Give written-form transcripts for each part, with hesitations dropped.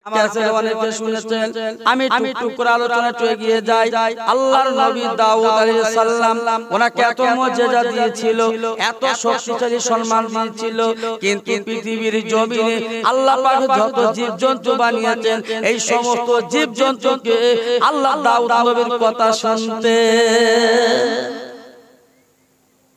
আমার কাছে অনেকে শুনেছেন, আমি টুকটুক করে আলোচনায় এগিয়ে যাই। আল্লাহর নবী দাউদ আলাইহিস সালাম ওনাকে এত মর্যাদা দিয়েছিল, এত শক্তিশালী সম্মান দিয়েছিল, কিন্তু পৃথিবীর জমিনে আল্লাহ পাক যত জীবজন্তু বানিয়েছেন, এই সমস্ত জীবজন্তুকে আল্লাহ দাউদ নবীর কথা শুনতে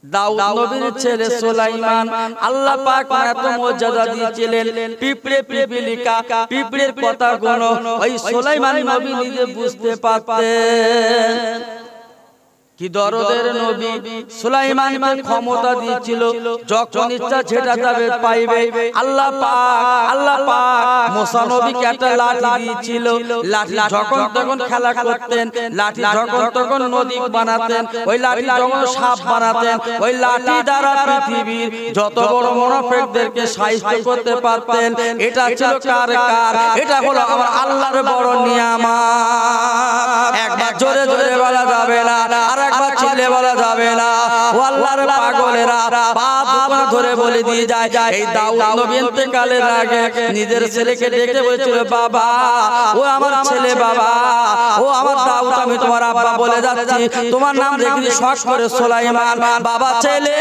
দাউদ নবীর ছেলে সুলাইমান আল্লাহ পাক এত মর্যাদা দিয়েছিলেন। পিঁপড়ে পিপীলিকা পিঁপড়ের কথাগুলো ওই সুলাইমান নবী নিজে বুঝতে পারতেন। কি দরদের নবী সুলাইমানকে ক্ষমতা দিয়েছিল, যখন ইচ্ছা যেটা যাবে পাইবে। আল্লাহ পাক মুসা নবীকে একটা লাঠি দিয়েছিল, লাঠি যখন তখন খেলা করতেন, লাঠি যখন তখন নদী বানাতেন, ওই লাঠি যখন সাপ বানাতেন, ওই লাঠি দ্বারা পৃথিবীর যত বড় মুনাফিকদেরকে সাহায্য করতে পারতেন। এটা ছিল কার? এটা হলো আমার আল্লাহর বড় নিয়ামত। একবার জোরে জোরে বলা যাবে না, আর একবার চিল্লে বলা যাবে না। ও আল্লাহর পাগলেরা পা দুটো ধরে বলে দিয়ে যায়, এই দাউদ নবী ইন্তেকালের আগে নিজের ছেলেকে ডেকে বলেছিল, বাবা ও আমার ছেলে, বাবা ও আমার দাউদ, আমি তোমার আব্বা বলে যাচ্ছি, তোমার নাম রেখে শখ করে সুলাইমান। বাবা ছেলে,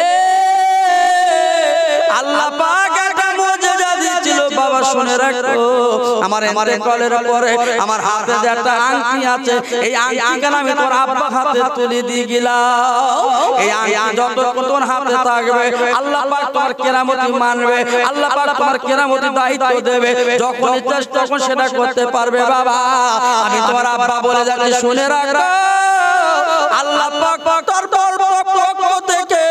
আল্লাহ পাক একটা মুজিজা দিয়েছিল, বাবা শুনে রাখো, আমার ইন্তেকালের পরে আমার হাতে যে একটা আংটি আছে, এই আংটিটা আমি তোর আব্বা হাতে তুলে দিয়ে গেলাম। এই আংটি যতক্ষণ হাতে থাকবে আল্লাহ পাক তোমার কেরামতি মানবে, আল্লাহ পাক তোমার কেরামতি দায়িত্ব দেবে, যখন ইচ্ছা তখন সেটা করতে পারবে। বাবা আমি তোমার আব্বা বলে যাচ্ছি, শুনে রাখো, আল্লাহ পাক তোর পক্ষ থেকে,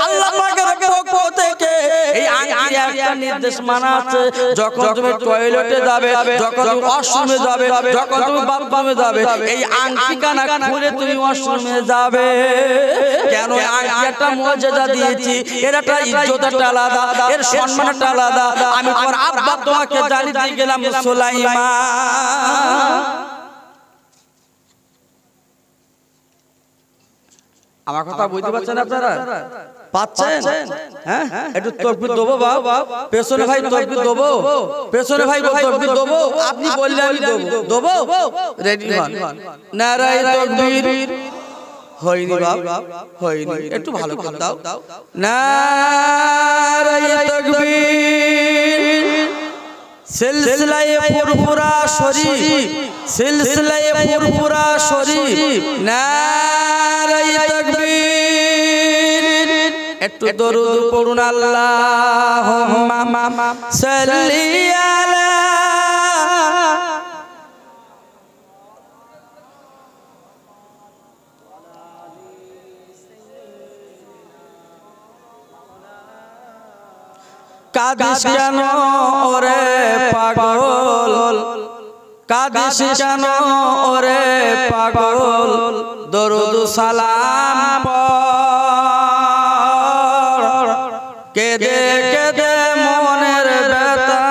আল্লাহ পাকের পক্ষ থেকে এই আংটি একটা নির্দেশ মানা আছে, যখন তুমি টয়লেটে যাবে, যখন তুমি ওয়াশরুমে যাবে, যখন তুমি বাথরুমে যাবে, এই আংটি কানা খুলে তুমি ওয়াশরুমে যাবে। কেন? আংটি একটা মর্যাদা দিয়েছি, এর একটা ইজ্জত একটা আলাদা, এর সম্মান একটা আলাদা। আমি তোমার আব্বা তোমাকে জানিয়ে দিয়ে গেলাম সুলাইমান। আমার কথা বুঝতে পারছেন আপনারা? পাচ্ছেন? হ্যাঁ, একটু তাকবীর দেবো বাবা, পেছনে ভাই তাকবীর দেবো, পেছনে ভাই তাকবীর দেবো, আপনি বললে আমি দেবো। রেডি হন, নারায়ে তাকবীর। হয়নি বাবা, হয়নি, একটু ভালো করে দাও। নারায়ে তাকবীর। সিলসিলায়ে ফুরফুরা শরীফ, সিলসিলায়ে ফুরফুরা শরীফ, নারায়ে তাকবীর। একটু দরুদ পড়ুন, আল্লাহুম্মা সাল্লি আলা কাদিস কেন ওরে পাগল, কাদিস কেন ওরে পাগল, দরুদ সালাম পড়, কেঁদে কেঁদে মনের ব্যথা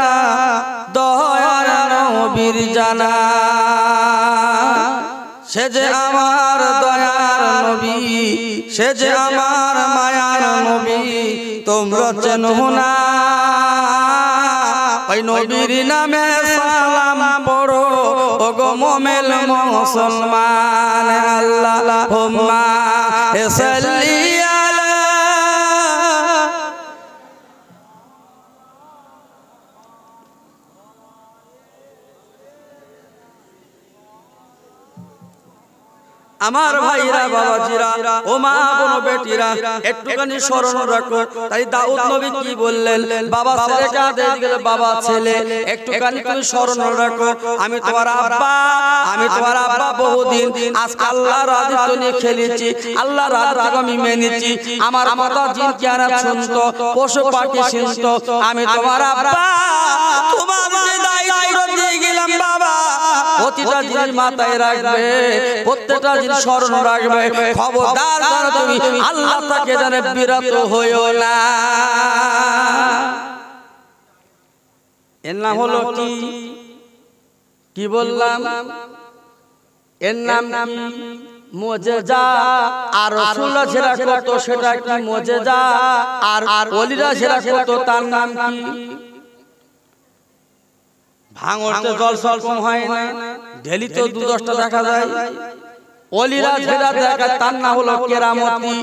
দয়ার নবীর জানা। সে যে আমার দয়ার নবী, সে যে আমার মায়ার নবী, তোমরা চেনো না, ওই নবীর নামে সালাম পড়ো ওগো মুমিন মুসলমান। আল্লাহুম্মা সাল্লি আলা আমার ভাইরা, বাবাজিরা, ও মা বোন বেটিরা, একটুখানি স্মরণ রাখো। তাই দাউদ নবী কি বললেন? বাবা ছেলেকে আদেশ দিলেন, বাবা ছেলে একটুখানি তুমি স্মরণ রাখো, আমি তোমার আব্বা, আমি তোমার আব্বা বহুদিন আজ আল্লাহর আদেশ নিয়ে খেলেছি, আল্লাহর আদেশ আমি মেনেছি, আমার কথা জিন কিয়ানা শুনতো, পশু পাখি শুনতো, আমি তোমার আব্বা, তোমার যে দায়িত্ব দিয়ে গেলাম বাবা, প্রতিটা জিনিস মাথায় রাখবে, প্রত্যেকটা জিনিস স্মরণ রাখবে। খবরদার যেন তুমি আল্লাহ তাকে জানে বিরত হইও না। এর নাম হলো কি বললাম? এর নাম মুজিজা। আর রাসূলুল্লাহ যেটা করত সেটা কি মুজিজা, আর ওলিরা যেটা করত তার নাম কি? ভাঙড়তে জলসা কম হয় না, ডেলি তো 2-10টা দেখা যায়। ওলিরা যেটা দেখা তার নাম হলো কেরামতি,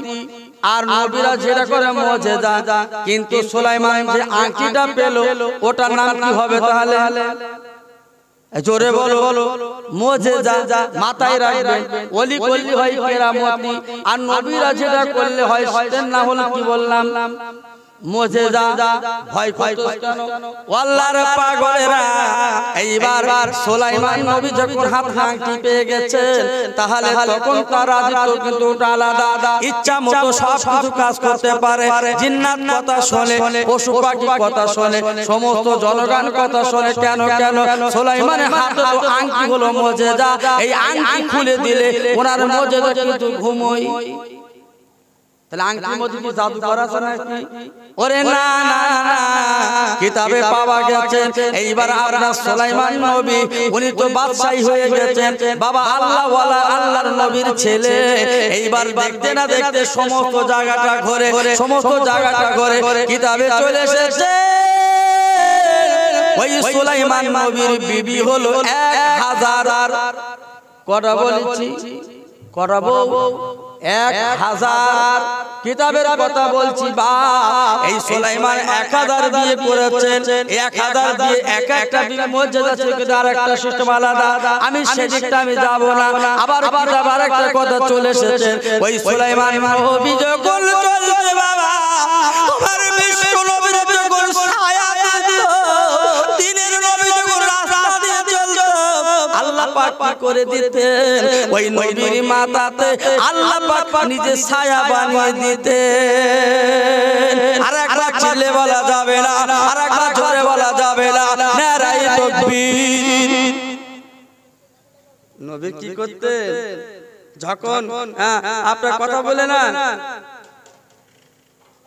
আর নবীরা যেটা করে মুজিজা। কিন্তু সুলাইমান যে আংটিটা পেল ওটার নাম কি হবে তাহলে? জোরে বলো। মুজিজা মাথায় রাখবেন। ওলি করলে হয় কেরামতি, আর নবীরা যেটা করলে হয় সেটার নাম হলো কি বললাম? মুজিজা। ভয় করতো কেন? আল্লাহর পাগলেরা এইবার সুলাইমান নবী যখন হাতে আংটি পেয়ে গেছেন, তাহলে তখন তার রাজত্ব কিন্তু আলাদা। ইচ্ছা মতো সব কিছু কাজ করতে পারে। জিন্নাত কথা শোনে, পশু পাখি কথা শোনে, সমস্ত জনগণ কথা শোনে। কেন? সুলাইমানের হাতে তো আংটি হলো মুজিজা। এই আংটি খুলে দিলে ওনার মুজিজা কিন্তু ঘুমোয়। তাহলে আংটির মধ্যে কি জাদু করা আছে নাকি? ওরে না, কিতাবে পাওয়া গেছে এইবার আপনার সুলাইমান নবী উনি তো বাদশাহী হয়ে গেছেন, বাবা আল্লাহ ওয়ালা আল্লাহর নবীর ছেলে। এইবার দেখতে না দেখতে সমস্ত জায়গাটা ঘরে কিতাবে চলে এসেছে ওই সুলাইমান নবীর বিবি হলো 1000। কটা বলেছি? কটা বউ? 1000। কিতাবের কথা বলছি বা এই সুলাইমান 1000 বিয়ে করেছেন। 1000 দিয়ে একটা বিয়ে মর্যাদা ছিল, কিন্তু আরেকটা সিস্টেম আলাদা। আমি সেদিকটা আমি যাব না। আবার কিতাব আরেকটা কথা চলে এসেছে ওই সুলাইমান নবী যখন চলছে বাবা আমার বিশ্ব নবীর যখন ছায়া দিত, দিনের নবী যখন রাস্তা দিয়ে চলতো আল্লাহ পাক কি করে দিতেন? ওই নবীর মাথাতে আল্লাহ পাক নিজে ছায়া বানিয়ে দিতেন। আরেকবার চিল্লে বলা যাবে না, আরেকবার জোরে বলা যাবে না, নারায়ে তাকবীর। নবী কি করতেন যখন আপনার কথা বলে না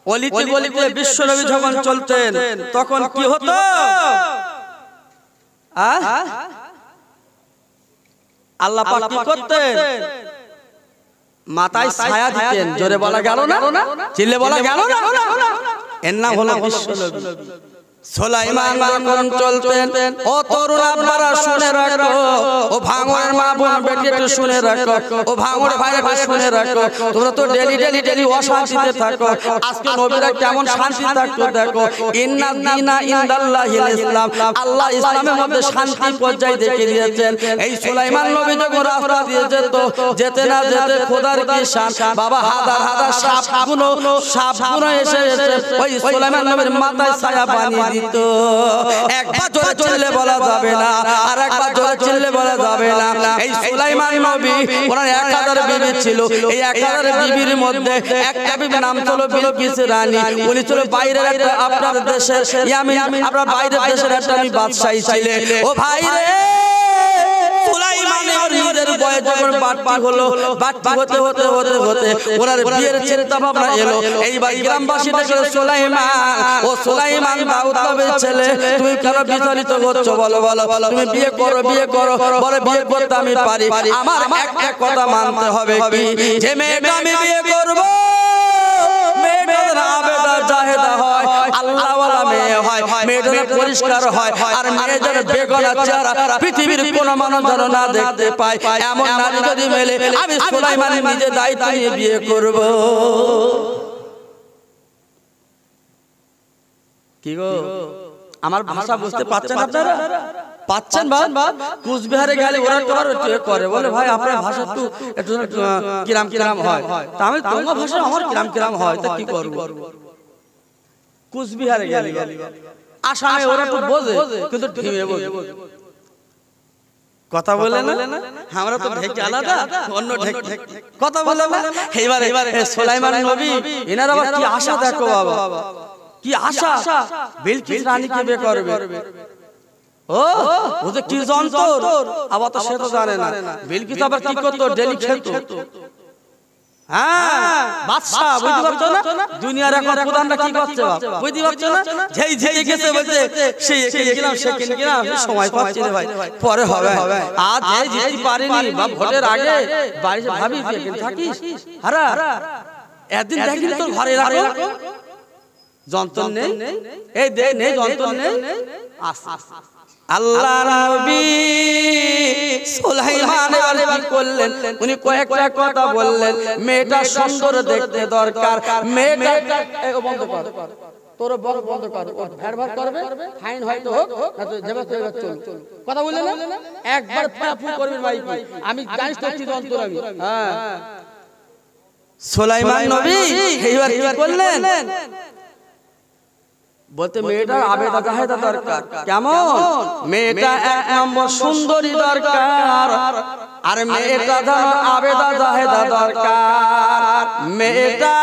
অলিতে গলিতে বিশ্ব নবী যখন চলতেন তখন কি হতো? আল্লাহ পাক কি করতেন? মাথায় ছায়া দিতেন। জোরে বলা গেল না, চিল্লে বলা গেল না। এর নাম হলো বিশ্ব নবী। সুলাইমান যখন চলতেন, ও তরুণ আপনারা শুনে রাখো, ও ভাঙড়ের মা বোন বেটি একটু শুনে রাখো, ও ভাঙড়ের ভাই একটু শুনে রাখো। তোমরা তো ডেলি অশান্তিতে থাকো, আজকে নবীরা কেমন শান্তি থাকতো দেখো। ইন্না দীনা ইনদাল্লাহিল ইসলাম, আল্লাহ ইসলামের মধ্যে শান্তি পর্যায়ে দেখে দিয়েছেন। এই সুলাইমান নবী যখন রাস্তা দিয়ে যেতে না যেতে খোদার কি শান বাবা, হাজার সাপগুলো এসে ওই সুলাইমান নবীর মাথায় ছায়া বানিয়ে দিত। একবার জোরে চিল্লে বলা যাবে না, আর একবার জোরে চিল্লে বলা যাবে না। এই সুলাইমান নবী ওনার 1000 বিবি ছিল। এই 1000 বিবির মধ্যে একটা বিবির নাম ছিল বিলকিস রানী। উনি ছিল বাইরের একটা আপনার দেশের ইয়ামিন, আপনার বাইরের দেশের একটা বাদশাহী ছিলেন। ও ভাই রে, সুলাইমানের নিজের বয়স যখন বাড়তি হলো, বাড়তি হতে ওনার বিয়ের চিন্তা ভাবনা এলো। এইবার গ্রামবাসী দেখলো সুলাইমান, ও সুলাইমান দাউদ নবীর ছেলে, তুমি কেন বিচলিত হচ্ছ? বলো তুমি বিয়ে করো। বলে বিয়ে করতে আমি পারি, আমার একটা কথা মানতে হবে কি, যে মেয়েটা আমি বিয়ে করবো মেয়েটা আবেদা জাহেদা হয়, আল্লাহ ওয়ালা মেয়ে হয়, মেয়েটা পরিষ্কার হয়, আর মেয়ে যেন বেগনা চেহারা পৃথিবীর কোন মানুষ যেন না দেখতে পায়, এমন নারী যদি মেলে আমি সুলাইমান নিজে দায়িত্ব নিয়ে বিয়ে করব। কি গো, আমার ভাষা বুঝতে পারছেন আপনারা? পাচ্ছেন? কুচবিহারে গেলে ওরা তোমার করে বলে ভাই আপনার ভাষা একটু কিরাম হয়, তা আমি তোমার ভাষা আমার কিরাম হয়, তা কি করবো? কুচবিহারে গেলে আসামে ওরা তো বোঝে, কিন্তু ঢিমে বোঝে। কথা বলে না, আমরা তো ঢেকে আলাদা, অন্য ঢেক কথা বলে না। এবারে সুলাইমান নবী এনার আবার কি আশা দেখো বাবা, কি আশা, বিলকিস রানীকে বিয়ে করবে। ও যে কি যন্তর, আবার তো সে তো জানে না। বিলকিস আবার কি করতো? ডেলি খেলতো। বাদশা, বুঝতে পারছো না? দুনিয়ার এখন প্রধানরা কি করছে বুঝতে পারছো না? যেই গেছে বলছে সেই গেলাম, সময় পাচ্ছি রে ভাই, পরে হবে। আজ যেতে পারিনি বা ভোটের আগে বাড়িতে ভাবি থাকিস, হারা একদিন দেখিস তোর ঘরে রাখো, যন্ত্র নেই, এই দে নেই যন্ত্র নেই, আল্লাহ নবী সুলাইমান এবার কি করলেন, উনি কয়েকটা কথা বললেন। মেয়েটা সুন্দর দেখতে দরকার, মেয়েটা বন্ধ কর, তোর বড় বন্ধ কর, ও ভ্যার ভ্যার করবে, ফাইন হয়তো হোক না তো যেবা তেবা চল। কথা বললেন না, একবার ফাফু করবেন ভাই, আমি জানিস তো কি যন্ত্র আমি। হ্যাঁ, সুলাইমান নবী এইবার কি করলেন, বলতে মেয়েটার আবেদা জাহেদা দরকার। কেমন? মেয়েটা এক নম্বর সুন্দরী দরকার, আর মেয়েটা যেন আবেদা জাহেদা দরকার। মেয়েটা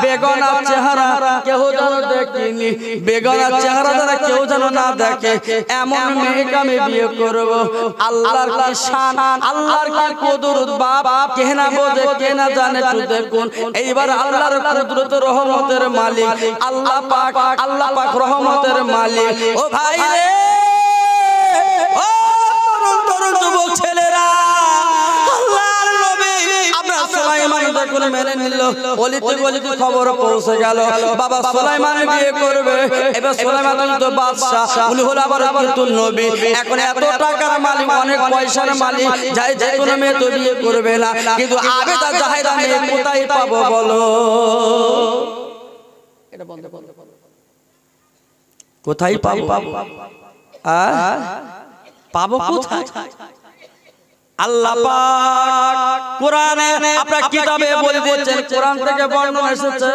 বেগনা চেহারা কেউ যেন দেখেনি, বেগনা চেহারা দ্বারা কেউ যেন না দেখে, এমন মেয়েকে আমি বিয়ে করব। আল্লাহর কি শান, আল্লাহর কি কুদরত, বাপ কে না বোঝে কে না জানে, তো দেখুন এইবার আল্লাহর কুদরত রহমতের মালিক আল্লাহ পাক, আল্লাহ পাক রহমতের মালিক। ও ভাই রে, ও তরুণ তরুণ যুবক ছেলেরা, আল্লাহর নবী আপনার সুলাইমান দেখুন মেনে নিল। অলিতে গলিতে খবর পৌঁছে গেল, বাবা সুলাইমান বিয়ে করবে। এবার সুলাইমান তো বাদশা, উনি হলো আবার কিন্তু নবী। এখন এত টাকার মালিক, অনেক পয়সার মালিক, যাই যে কোনো মেয়ে তো বিয়ে করবে না, কিন্তু আবেদা জাহেদা মেয়ে কোথায় পাবো বলো? এটা বন্ধ বন্ধ, কোথায় পাবো? পাবো কোথায়? আল্লাহ পাক কোরআনে আপনার কিতাবে বলে দিয়েছেন, কোরআন থেকে বর্ণনা এসেছে।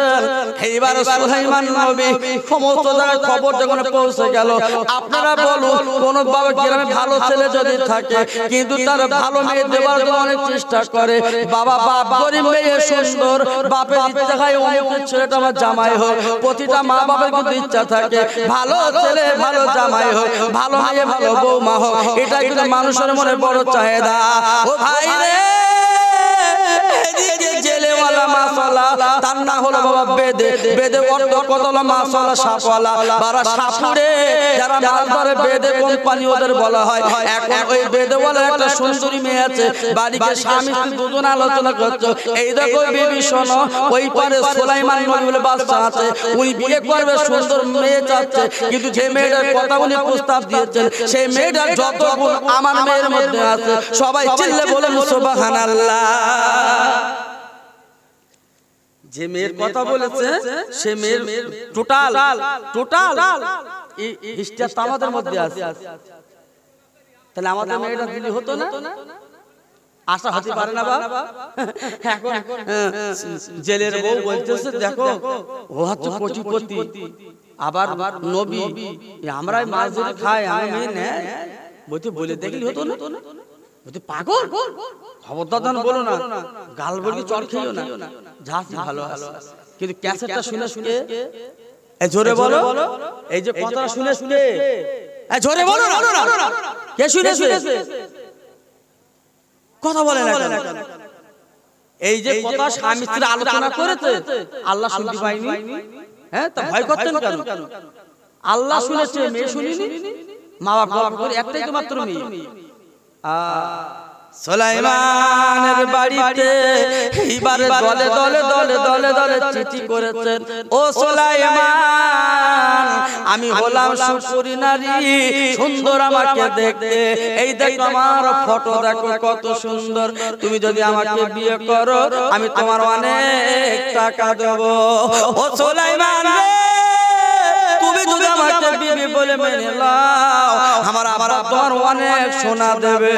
এইবার সুলাইমান নবী সমস্ত জায়গায় খবর যখন পৌঁছে গেল, আপনারা বলুন কোন বাবা গ্রামে ভালো ছেলে যদি থাকে কিন্তু তার ভালো মেয়ে দেওয়ার জন্য অনেক চেষ্টা করে, বাবা বাপ গরিব মেয়ে সুন্দর, বাপের ইচ্ছা হয় অমুক ছেলেটা আমার জামাই হোক। প্রতিটা মা বাবার কিন্তু ইচ্ছা থাকে ভালো ছেলে ভালো জামাই হোক, ভালো মেয়ে ভালো বৌমা হোক, এটা কিন্তু মানুষের মনে বড় চাহিদা। ও ভাই রে, এদিকে জেলেওয়ালা মাশাআল্লাহ, তার না হলো বাবা বেদে, বেদে অর্থ কত হলো মাশাআল্লাহ সাপওয়ালা, বাবা সাপুরে যারা মাছ ধরে বেদে কোম্পানি ওদের বলা হয়। এখন ওই বেদেওয়ালা একটা সুন্দরী মেয়ে আছে, বাড়িতে স্বামী স্ত্রী দুজন আলোচনা করছে, এই দেখো বিবি শোনো, ওই পারে সুলাইমান নবী বলে বাদশা আছে, উনি বিয়ে করবে, সুন্দর মেয়ে চাচ্ছে, কিন্তু যে মেয়েটার কথা উনি প্রস্তাব দিয়েছেন সেই মেয়েটার যত গুণ আমার মেয়ের মধ্যে আছে। সবাই চিল্লে বলেন সুবহানাল্লাহ। যে মেয়ের কথা বলেছে সে মেয়ের টোটাল হিস্ট্রি আমাদের মধ্যে আছে, তাহলে আমাদের মেয়েটা দিলি হতো না? আশা হতে পারে না বাবা। এখন জেলের বউ বলতেছে দেখো ও হচ্ছে কোটিপতি, আবার নবী, আমরাই মাছ ধরে খাই, আমি মেয়ে নেয়, বলতে বলে দেখলি হতো না? বলতে পাগল, খবরদার বলো না, গাল বলি চড় খেয়েও না, যা ভালো ভালো। কিন্তু ক্যাসেটটা শুনে শুনে জোরে বলো, এই যে কথাটা শুনে শুনে জোরে বলো না, কে শুনেছে? কথা বলে না কেন? এই যে কথা স্বামী স্ত্রী আলোচনা করেছে, আল্লাহ শুনতে পাইনি? হ্যাঁ, তা ভয় করতেন কেন? আল্লাহ শুনেছে, মেয়ে শুনিনি। মা বাপ গল্প করে একটাই তো মাত্র মেয়ে। সুলাইমানের বাড়িতে এইবারে দলে দলে দলে দলে দলে চিঠি করেছেন, ও সুলাইমান আমি হলাম সুপুরি নারী, সুন্দর আমাকে দেখতে, এই দেখো আমার ফটো দেখো কত সুন্দর, তুমি যদি আমাকে বিয়ে করো আমি তোমার অনেক টাকা দেব। ও সুলাইমান তুমি যদি আমাকে বিবি বলে মেনে নাও, আমার আবার তোমার অনেক সোনা দেবে।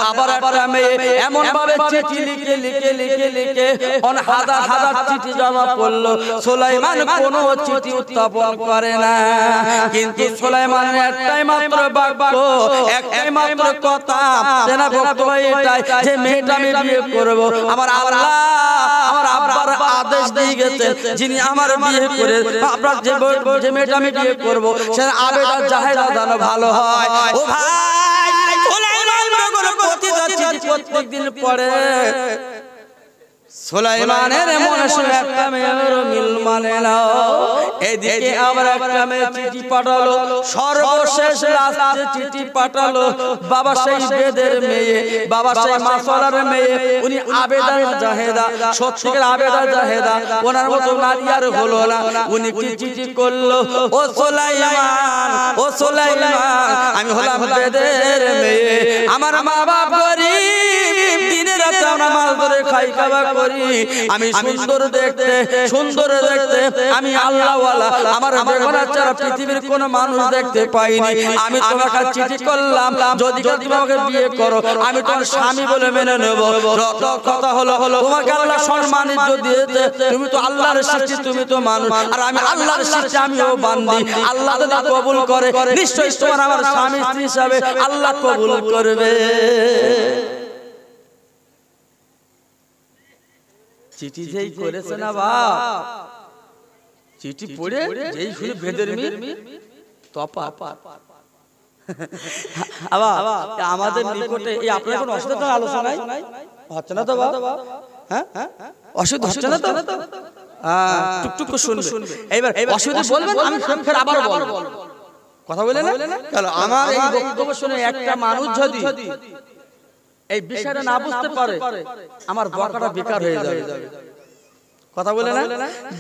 আবার একটা মেয়ে এমন ভাবে চিঠি লিখে লিখে লিখে লিখে হাজার হাজার চিঠি জমা করলো, সুলাইমান কোনো চিঠি উত্থাপন করে না। কিন্তু সুলাইমানের একটাই মাত্র বাক্য, একটাই মাত্র কথা, সেনা বক্তব্য এটাই যে মেয়েটা আমি বিয়ে করব। আমার আল্লাহ আমার আব্বার আদেশ দিয়ে গেছেন, যিনি আমার বিয়ে করে আপনার যে মেয়েটা আমি বিয়ে করব সে আবেদা জাহেদা যেন ভালো হয়। ও ভাই, সুলাইমান প্রতিদিন পড়ে সুলাইমানের মনে একটা মেয়ের মিল মানে না। এদিকে আবার একটা মেয়ে চিঠি পাঠালো, সর্বশেষ লাস্টে চিঠি পাঠালো বাবা সেই বেদের মেয়ে, বাবা সেই মাসলার মেয়ে, উনি আবেদা জাহেদা, সত্যিকার আবেদা জাহেদা, ওনার মতো নারী আর হলো না। উনি কি চিঠি করলো, ও সুলাইমান, ও সুলাইমান, আমি হলাম বেদের মেয়ে, আমার মা বাপ গরিব, দিনে রাতে আমরা মাছ ধরে খাই খাওয়া করি, আমি সুন্দর দেখতে, সুন্দর দেখতে, আমি আল্লাহওয়ালা, আমার বেগনা ছাড়া পৃথিবীর কোন মানুষ দেখতে পাইনি। আমি তোমাকে চিঠি করলাম, যদি তুমি আমাকে বিয়ে করো আমি তোমার স্বামী বলে মেনে নেব। কথা হলো তোমাকে আল্লাহ সম্মান দিয়েছে, তুমি তো আল্লাহর সৃষ্টি, তুমি তো মানুষ, আর আমি আল্লাহর সৃষ্টি, আমিও বান্দি। আল্লাহ যদি কবুল করে নিশ্চয়ই তোমার আমার স্বামী স্ত্রী হিসাবে আল্লাহ কবুল করবে। চিঠি যেই করেছে না বাপ, চিঠি পড়ে যেই শুনে বেদের মেয়ে তপা। আমাদের নিকটে এই আপনার কোনো অসুবিধা আলোচনা হচ্ছে না তো বাপ? হ্যাঁ, অসুবিধা হচ্ছে না তো? টুকটুক করে শুনবে। এইবার অসুবিধা বলবেন, আমি ফের আবার বলবো, কথা বলে না। আমার এই বক্তব্য শুনে একটা মানুষ যদি এই বিষয়টা না বুঝতে পারে, আমার বকাটা বেকার হয়ে যাবে। কথা বলে না,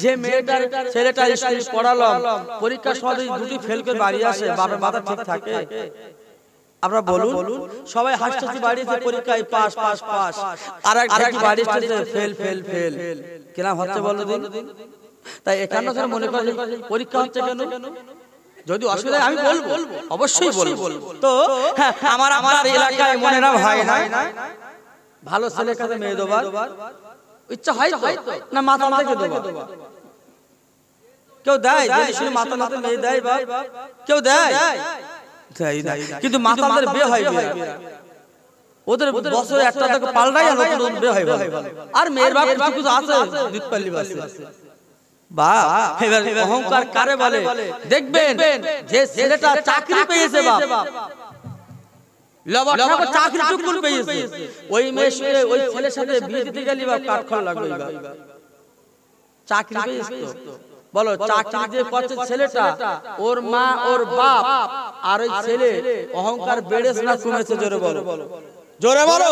যে মেয়েটার ছেলেটা স্কুল পড়ালাম, পরীক্ষার সময় দুটি ফেল করে বাড়ি আসে, বাবার মাথা ঠিক থাকে? আমরা বলুন, সবাই হাসতে বাড়িতে পরীক্ষায় পাস পাস পাস, আর এক বাড়িতে ফেল ফেল ফেল, কেন হচ্ছে বলো দিন? তাই এখানে মনে করে পরীক্ষা হচ্ছে কেন? যদি অসুবিধা আমি বলবো, অবশ্যই বলবো। তো আমার এলাকায় মনে না ভাই না ভালো ছেলে কাছে মেয়ে দেবার ইচ্ছা হয় না, মাথা থেকে দেবো? কেউ দেয় শুধু মাথা মাথা মেয়ে দেয়, বা কেউ দেয়, কিন্তু মাতালদের বিয়ে হয়, ওদের বছরে একটা থেকে পাল্টাই আর নতুন বিয়ে হয়। আর মেয়ের বাপ কিছু কিছু আছে দিতপাল্লি বাসে, বা অহংকার কারে বলে দেখবেন, যে ছেলেটা চাকরি পেয়েছে, বাপ চাকরি চুকুল পেয়েছে, ওই মেয়ে ওই ছেলের সাথে বিয়ে দিতে গেলি বা কাঠখড় লাগবে, চাকরি পেয়েছে বলো, চাকরি যে করছে ছেলেটা, ওর মা ওর বাপ আর ওই ছেলে অহংকার বেড়েছে না কমেছে? জোরে বলো, জোরে বলো,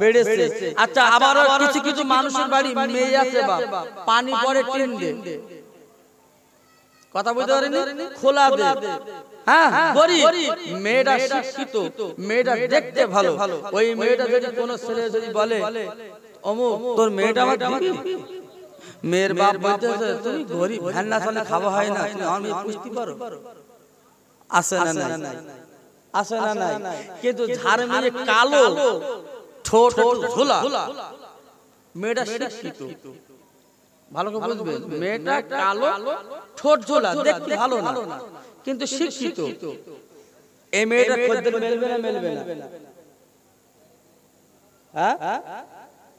বেড়েছে। আচ্ছা, আবার কিছু কিছু মানুষের বাড়ি মেয়ে আছে, বাপ পানি পড়ে টিন দে, কথা বলতে পারেনি, খোলা দে, হ্যাঁ গরিব, মেয়েটা শিক্ষিত, মেয়েটা দেখতে ভালো, ওই মেয়েটা যদি কোনো ছেলে যদি বলে অমুক তোর মেয়েটা আমার দিবি, মেয়ের বাপ বলতেছে তুমি গরিব, ভ্যান না চলে খাওয়া হয় না, তুমি আমার মেয়ে পুষতে পারো? আসে না নাই, আসে না নাই। কিন্তু ঝাড় মেয়ে কালো, ঠোঁট ঝোলা, মেয়েটা শিক্ষিত, ভালো করে বুঝবেন, মেয়েটা কালো, ঠোঁট ঝোলা, দেখতে ভালো না, কিন্তু শিক্ষিত। এই মেয়েটা খদ্দের মেলবে না মেলবে না? হ্যাঁ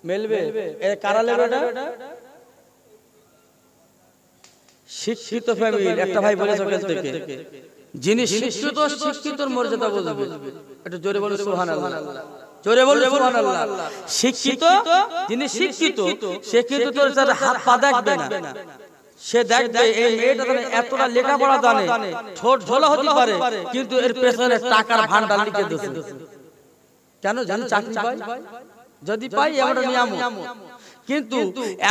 মেলবে। এ কারা লেবে? শিক্ষিত ফ্যামিলি। একটা ভাই বলেছে ওখান থেকে, যিনি শিক্ষিত, শিক্ষিতর মর্যাদা বুঝবে। একটু জোরে বলুন সুবহানাল্লাহ, জোরে বলুন সুবহানাল্লাহ। শিক্ষিত, যিনি শিক্ষিত, সে কিন্তু তোর সাথে হাত পা দেখবে না, সে দেখবে এই মেয়েটা এতটা লেখাপড়া জানে, ঠোঁট ঝোলা হতে পারে, কিন্তু এর পেছনে টাকার ভান্ডার লিখে দিয়েছে। কেন? জানো চাকরি পাই, যদি পাই আমরা নিয়াম। কিন্তু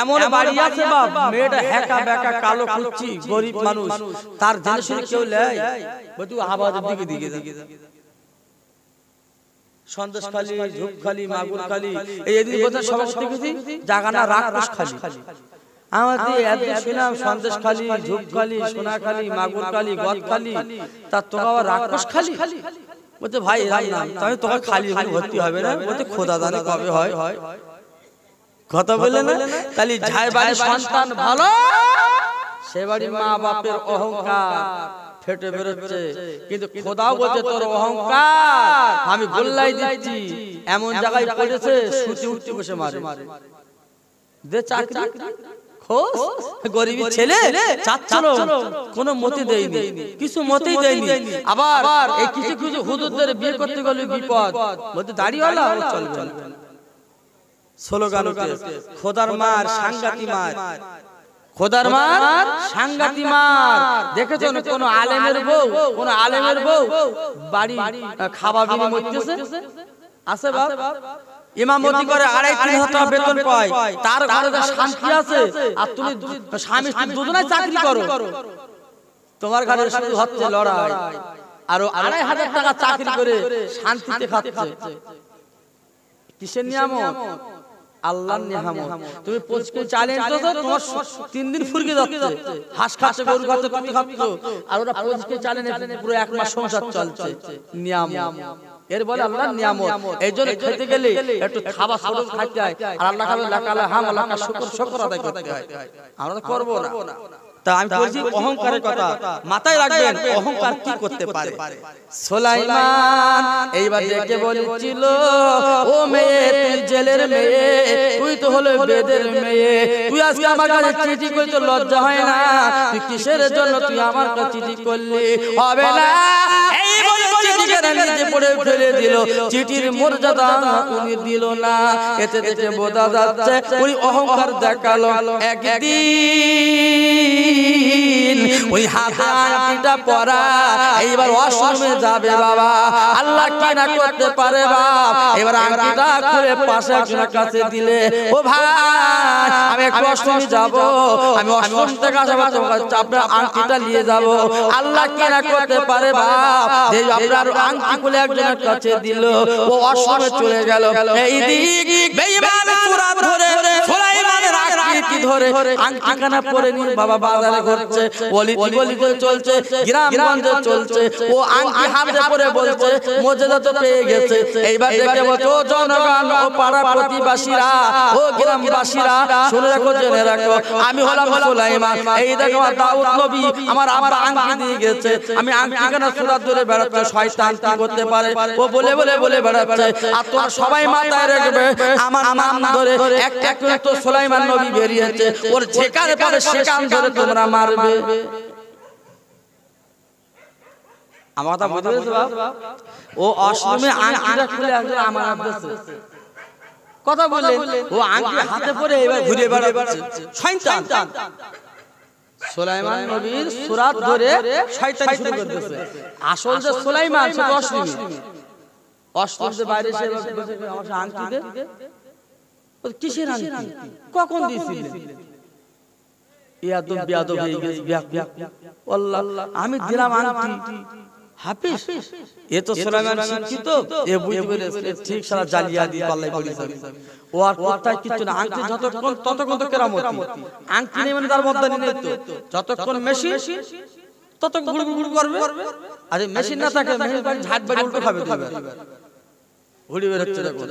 এমন বাড়ি আছে বাপ, মেয়েটা হ্যাকা বেকা, কালো কুচি, গরিব মানুষ, তার জেনে শুনে কেউ লেয়, বলতো আবাদের দিকে দিকে সন্দেশখালী, ঝুপখালী, মাগুরখালী, এই এদিকে বোধহয় সবার দেখেছি জাগানা রাক্ষস খালি। আমাদের এদিকে শুনলাম সন্দেশখালী, ঝুপখালী, সোনাখালী, মাগুরখালী, গদখালী, তার তো আবার রাক্ষস খালি। বলতে ভাই তাহলে তোকে খালি ভর্তি হবে না? বলতে খোদা জানে কবে হয়। কথা বলে না, তাহলে যার বাড়ির সন্তান ভালো, সে বাড়ির মা বাপের অহংকার ফেটে বেরোচ্ছে, কিন্তু খোদাও বলছে তোর অহংকার আমি গোল্লাই দিচ্ছি। এমন জায়গায় পড়েছে শুতে উঠতে বসে মারে, দে চাকরি খোঁজ, গরিব ছেলে চাচ্ছিল, কোনো মতে দেয়নি, কিছু মতেই দেয়নি। আবার এই কিছু কিছু হুজুরদের বিয়ে করতে গেলে বিপদ, বলতে দাড়িওয়ালা চলবে, স্লোগান উঠে খোদার মার সাংঘাতি মার, খোদার মার সাংঘাতি মার। দেখেছো কোন আলেমের বউ বাড়ি খাওয়া বিনি মরতেছে আছে বাপ, ইমামতি করে 2.5-3 হাজার টাকা বেতন পায়, তার ঘরে শান্তি আছে। আর তুমি স্বামী স্ত্রী দুজনেই চাকরি করো, তোমার ঘরে শুধু হচ্ছে লড়াই। আর 2.5 হাজার টাকা চাকরি করে শান্তিতে খাচ্ছে। কিসের নিয়ামত? আল্লাহর নিয়ামত। তুমি 5 কেজি চাল এনেছো, তোমার 3 দিন ফুরকে যাচ্ছে। হাঁস খাচ্ছে, গরু খাচ্ছে, তুমি খাচ্ছ, আর ওরা 5 কেজি চাল এনে পুরো 1 মাস সংসার চলছে। নিয়ামত এর বলে আল্লাহর নিয়ামত। এইজন্য খেতে গেলে একটু খাবার সরল খাইতে হয়, আর আল্লাহ খাবে লাকালা হাম, আল্লাহর শুকর আদায় করতে হয়। আমরা করব না। তা আমি বলছি অহংকারের কথা মাথায় রাখবেন, অহংকার কি করতে পারে। সুলাইমান এইবার ডেকে বলেছিল, ও মেয়ে, তুই জেলের মেয়ে, তুই তো হলো বেদের মেয়ে, তুই আজকে আমার কাছে চিঠি করতে তো লজ্জা হয় না? তুই কিসের জন্য তুই আমার কাছে চিঠি করলি? হবে না। এই বলে চিঠিখানা নিজে পড়ে ফেলে দিল। চিঠির মর্যাদা উনি দিল না। এতে থেকে বোঝা যাচ্ছে ওই অহংকার দেখালো। একদিন ওই হাতে আংটিটা পরা, এইবার ওয়াশরুমে যাবে বাবা, আল্লাহ কি না করতে পারে বাপ। এবার আংটিটা খুলে পাশে একজনের কাছে দিলে, ও ভাই আমি একটু ওয়াশরুমে যাব, আমি ওয়াশরুম থেকে আসবো, তোমার আপনার আংটিটা নিয়ে যাব। আল্লাহ কি না করতে পারে বাপ, যে আপনার আংটি খুলে একজনের কাছে দিল, ও ওয়াশরুমে চলে গেল। এই দিক বেঈমান পুরা ধরে সুলাইমানের আকৃতি ধরে আংটিখানা পরে নিয়ে বাবা বাজারে ঘুরছে, গলিতে চলছে, গ্রামগঞ্জে চলছে। ও আংটি হাতে পরে বলছে মর্যাদা তো পেয়ে গেছে। এইবার দেখে বলছে, ও জনগণ, ও পাড়া প্রতিবাসীরা, ও গ্রামবাসীরা, শুনে রাখো, জেনে রাখো, আমি হলাম সুলাইমান। এই দেখো দাউদ নবী আমার আব্বা আংটি দিয়ে গেছে, আমি আংটিখানা সুরাত ধরে বেড়াচ্ছি, শয়তান কি করতে পারে? ও বলে বেড়াচ্ছে। আর তোমরা সবাই মাথায় রাখবে, আমার নাম ধরে একটা করে তো সুলাইমান নবী বেরিয়েছে, ওর যেখানে পাবে সেখান ধরে তোমরা মারবে। আমার কথা বুঝতে পেরেছো বাপ? ও ওয়াশরুমে আংটিটা খুলে আসলে আমার আব্বাসে কথা বলে, ও আংটি হাতে পরে এবার ঘুরে বেড়াচ্ছে শয়তান। সুলাইমান নবীর সূরাত ধরে শয়তান শুরু করতেছে। আসল যে সুলাইমান সে অষ্টমের বাইরে এসে আমার আংটি দে। কিসের আংটি? কখন দিয়েছিলেন? ইয়াদব হয়ে গেছে। আল্লাহ, আমি দিলাম আংটি। হাফিজ এ তো সুলাইমান শিক্ষিত, এ বুঝবে ঠিক সারা জালিয়াতি পাল্লাই পড়ে যাবে। ও আর কোথায় কিছু না, আংটি ততক্ষণ তো কেরামতি। আংটি নেই মানে তার মধ্যে নেই তো, যতক্ষণ মেশিন ততক্ষণ গুড় করবে। আর মেশিন না থাকে, মেশিন ঝাট বাড়ি উল্টো খাবে। ঘুরে বেরোচ্ছে দেখো।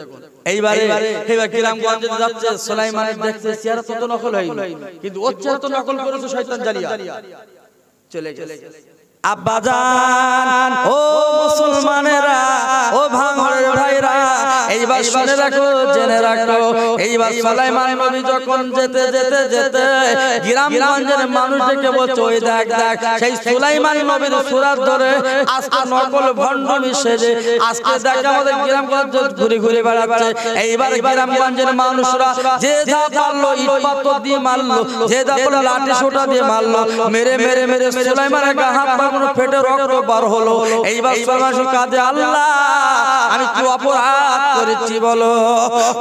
এইবার গ্রামগঞ্জে যাচ্ছে, সুলাইমানের দেখছে চেহারা তো নকল হয়নি, কিন্তু ওর চেহারা তো নকল করেছে শয়তান জালিয়া। চলে গেছে। আব্বাজান, ও মুসলমানেরা, ও ভাঙড়ের ভাইরা, এইবার শুনে রাখো, জেনে রাখো, এইবার সুলাইমান নবী যখন যেতে গ্রামগঞ্জের মানুষদেরকে বলছে, ওই দেখ সেই সুলাইমান নবীর সূরাত ধরে আজকে নকল ভণ্ডমি সেজে আজকে দেখ আমাদের গ্রামগঞ্জ ঘুরে বেড়াচ্ছে। এইবার গ্রামগঞ্জের মানুষরা যে যা পারলো ইট পাথর দিয়ে মারলো, যে যা পারলো লাঠি সোটা দিয়ে মারলো, মেরে সুলাইমানের গা হাত পা ফেটে রক্ত বার হলো। এইবার সুলাইমান কাঁদে, আল্লাহ আমি কি অপরাধ করেছি বলো?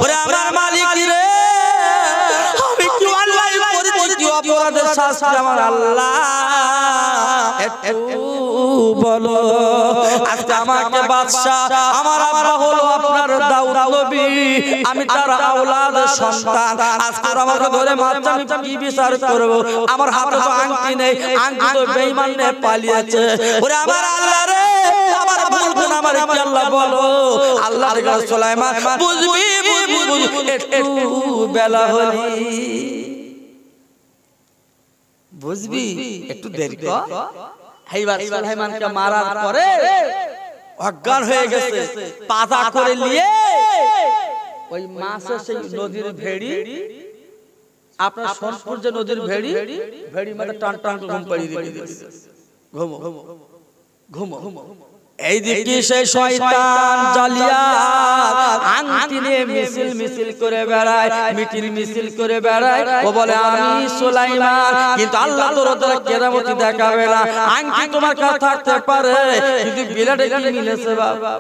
ওরে আমার মালিক রে, আমি কি আল্লাহ করেছি, কি অপরাধের শাস্তি আমার আল্লাহ একটু বলো। আজকে আমাকে বাদশা, আমার আব্বা হলো আপনার দাউদ নবী, আমি তার আওলাদ সন্তান, আজকে আমাকে ধরে মারছে, আমি কি বিচার করব? আমার হাতে তো আংটি নেই, আংটি তো বেঈমান নে পালিয়েছে। ওরে আমার আল্লাহ রে, আমার বলবেন আমার কি আল্লাহ বলো? আল্লাহ রে সুলাইমান বুঝবি একটু বেলা হলি, বুঝবি একটু দেরি কর। এইবার সুলাইমানকে মারার পরে অজ্ঞান হয়ে গেছে, পাতা করে নিয়ে ওই মাছের সেই নদীর ভেড়ি, আপনার সোনপুর যে নদীর ভেড়ি মানে টান ঘুম পাড়িয়ে দিয়েছে। ঘুমো এইদিকে সেই শয়তান জালিয়াত আংটি নিয়ে মিছিল করে বেড়ায়, মিছিল করে বেড়ায়। ও বলে আমি সুলাইমান, কিন্তু আল্লাহ তোর দ্বারা কেরামতি দেখাবে না। আংটি তোমার কাছে থাকতে পারে, কিন্তু বিলাটে কি মিলেছে বাবা?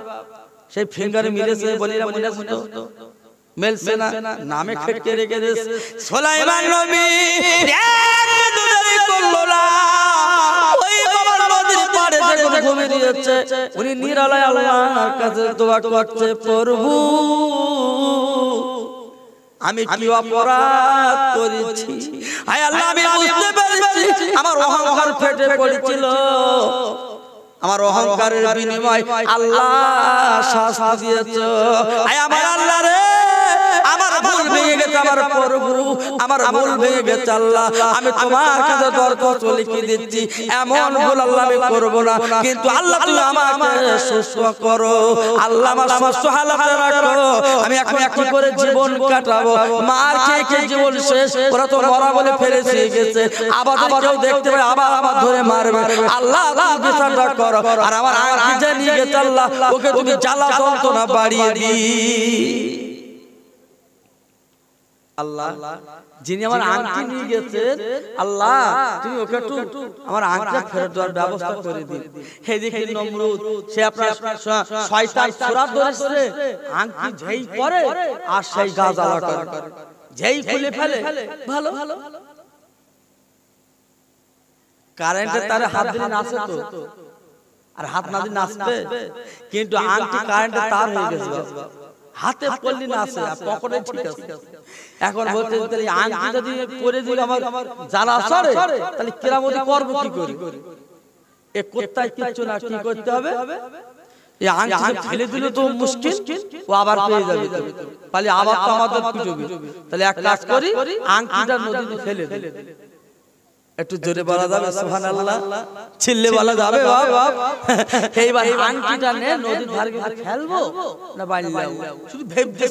সেই ফিঙ্গারে মিলেছে, বলি না মিলেছে তো? মিলছে না, নামে খেটকে রেখে দিয়েছে। সুলাইমান নবী এক দুদারি করলো না, ওই বাবা নদীর পাড়ে যখন ঘুমিয়ে দিয়েছে, উনি নিরালায় আল্লাহর কাছে দোয়া করছে, প্রভু আমি কি অপরাধ করেছি? হায় আল্লাহ, আমি বুঝতে পেরেছি আমার অহংকার ফেটে পড়েছিল, আমার অহংকারের বিনিময় আল্লাহ শাস্তি দিয়েছে। হায় আমার আল্লাহ রে, আমার ভুল ভেঙে গেছে, আমার প্রভু আমার ভুল ভেঙে গেছে আল্লাহ, আমি তোমার কাছে দরখাস্ত লিখে দিচ্ছি, এমন ভুল আল্লাহ আমি করব না, কিন্তু আল্লাহ তুমি আমাকে সুস্থ করো, আল্লাহ আমার সুস্থ হালাতে রাখো। আমি এখন কি করে জীবন কাটাবো? মার খেয়ে জীবন শেষ, ওরা তো মরা বলে ফেলেছে গেছে, আবার কেউ দেখতে পাবে আবার আমার ধরে মারবে, আল্লাহ তুমি বিচারটা করো। আর আমার আগে নিয়ে গেছে আল্লাহ, ওকে তুমি জ্বালা যন্ত্রণা বাড়িয়ে দি। আল্লাহ যিনি আমার আংটি নিয়ে গেছেন, আল্লাহ তুমি ওকে একটু আমার আংটি ফেরত দেওয়ার ব্যবস্থা করে দিন। হে দেখি নমরুদ, সে আপনার শয়তান সুরাত ধরেছে, আংটি যেই পরে আর সেই গা জ্বালা করে, যেই খুলে ফেলে ভালো কারেন্টে তার হাত দিলে নাচে তো, আর হাত না দিলে নাচবে, কিন্তু আংটি কারেন্টে তার হয়ে গেছে, হাতে পড়লি না আছে, পকেটে ঠিক আছে। এখন বলতে তাহলে আংটি যদি পরে দিল আমার জ্বালা সরে, তাহলে কেরামতি করব কি করে? এ কোথায় কিচ্ছু না, কি করতে হবে? এই আংটি ফেলে দিলে তো মুশকিল, ও আবার পেয়ে যাবে, তাহলে আবার তো আমাদের পিটবে। তাহলে এক কাজ করি, আংটিটা নদীতে ফেলে দিই। একটু জোরে বলা যাবে সুবহানাল্লাহ? চিল্লে বলা যাবে বাবা? এইবার আংটিটা নে নদীর ধারে ফেলবো না বাইরে যাবো, শুধু ভেবে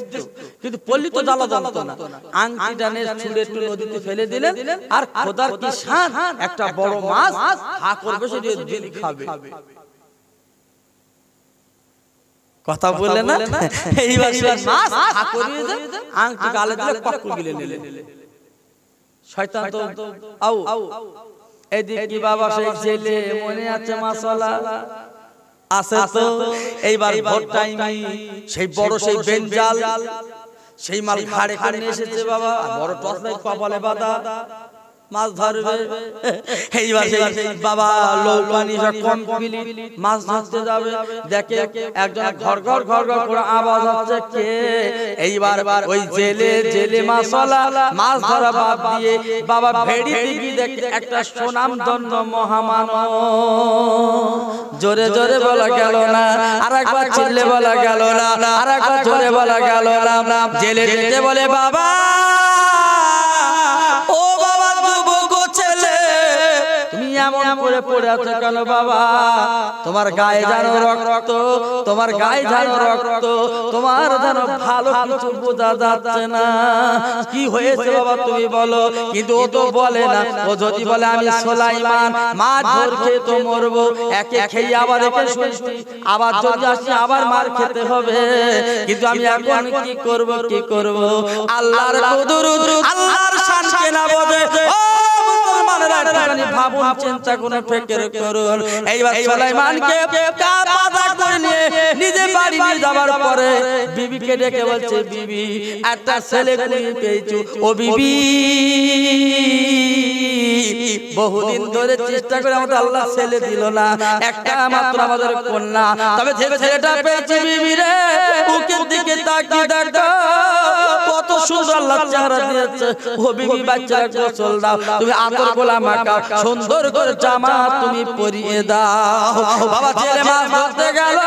কিন্তু পল্লী তো জ্বালা জ্বলতো না। আংটিটা নে ছুঁড়ে একটু নদীতে ফেলে দিলেন, আর খোদার কি শান, একটা বড় মাছ হা করবে, সে দিন খাবে। কথা বললেন না? এইবার সেই মাছ হা করিয়ে দেন, আংটি গালে দিলে পক্ক গিলে নিলে। শয়তান তো আউ এদিকে বাবা সেই জেলে মনে আছে মাশাআল্লাহ আছে তো। এইবার ভোর টাইমে সেই বড় সেই বেঞ্জাল সেই মাল ঘাড়ে করে এসেছে বাবা, বড় টর্চ লাইট কপালে বাঁধা, মাছ ধরবে। এইবার সেই বাবা লৌকানি সব কমপ্লিট, মাছ ধরতে যাবে, দেখে একজন ঘর ঘর করে আওয়াজ হচ্ছে, কে? এইবার ওই জেলে মাশাআল্লাহ মাছ ধরা বাদ দিয়ে বাবা ভেড়ি দিবি, দেখে একটা সুনামধন্য মহামানব। জোরে জোরে বলা গেল না, আরেকবার চিল্লে বলা গেল না, আরেকবার জোরে বলা গেল না। জেলে যেতে বলে, বাবা এমন করে পড়ে আছো কেন বাবা? তোমার গায়ে জানো রক্ত, তোমার গায়ে জানো রক্ত, তোমার জানো ভালো কিছু বোঝা যাচ্ছে না, কি হয়েছে বাবা তুমি বলো? কিন্তু ও তো বলে না, ও যদি বলে আমি সুলাইমান, মাছ ধর খেয়ে তো মরবো, একে খেয়ে আবার একে শুনছি, আবার যদি আসি আবার মার খেতে হবে, কিন্তু আমি এখন কি করব? আল্লাহর কুদরত, আল্লাহর শান কে না বোঝে? ভাবুন, চিন্তা করে ফিকির করুন। এইবার সুলাইমানকে কাবাদা করে নিয়ে নিজে বাড়ি নিয়ে যাবার পরে বিবিকে ডেকে বলছে, বিবি একটা ছেলে খুঁজে পেয়েছি, ও বিবি বহুদিন ধরে চেষ্টা করে আমাদের আল্লাহ ছেলে দিল না, একটা মাত্র আমাদের কন্যা, তবে যে ছেলেটা পেয়েছি বিবি রে, বুকের দিকে তাকিয়ে দেখো কত সুন্দর আল্লাহ চেহারা দিয়েছে। ও বিবি বাচ্চারা গোসল দাও, তুমি আতর গোলা মাখাও, সুন্দর করে জামা তুমি পরিয়ে দাও। বাবা ছেলে মাছ ধরতে গেল,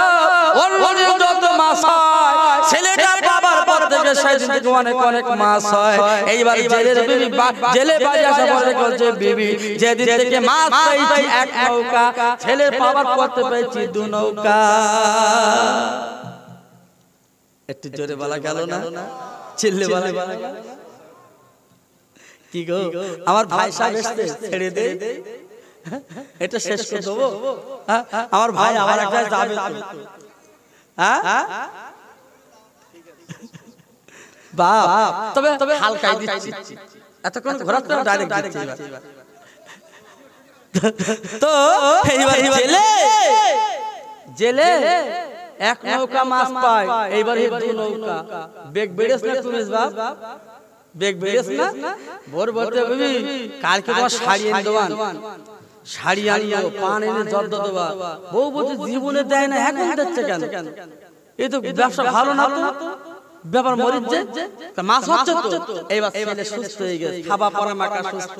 অন্য যত মাছ হয় ছেলেটা বাবার পর থেকে সেদিন থেকে অনেক মাছ হয়। এইবার জেলের বিবি জেলে বাড়ি আসা পরে বলছে, বিবি যেদিন থেকে মাছ পেয়েছি এক নৌকা, ছেলের বাবার পথে পেয়েছি 2 নৌকা। একটু জোরে বলা গেল না, চিল্লে বলা গেল না? কি গো আমার ভাই সাহেব এসেছে, ছেড়ে দে, এটা শেষ করে দেবো। আমার ভাই আবার একটা যাবে তো, হ্যাঁ বাপ, তবে হালকাই দিচ্ছি, এতক্ষণ ঘোরাতে ডাইরেক্ট দিচ্ছি। তো এইবার জেলে এক নৌকা মাছ পায়, এইবার দু নৌকা। বেগ বেড়েছ না তুমি বাপ, বেগ বেড়েছ না? ভোর ভরতে ভাবি কালকে তোমার শাড়ি এনে দেওয়ান, শাড়ি আনিও, পান এনে জর্দ দেওয়া। বউ বলছে জীবনে দেয় না, এখন দিচ্ছে কেন? এই তো ব্যবসা ভালো না, তো ব্যাপার মরিচ্ছে, মাছ হচ্ছে তো। এইবার ছেলে সুস্থ হয়ে গেছে, খাওয়া পরা মাকা সুস্থ।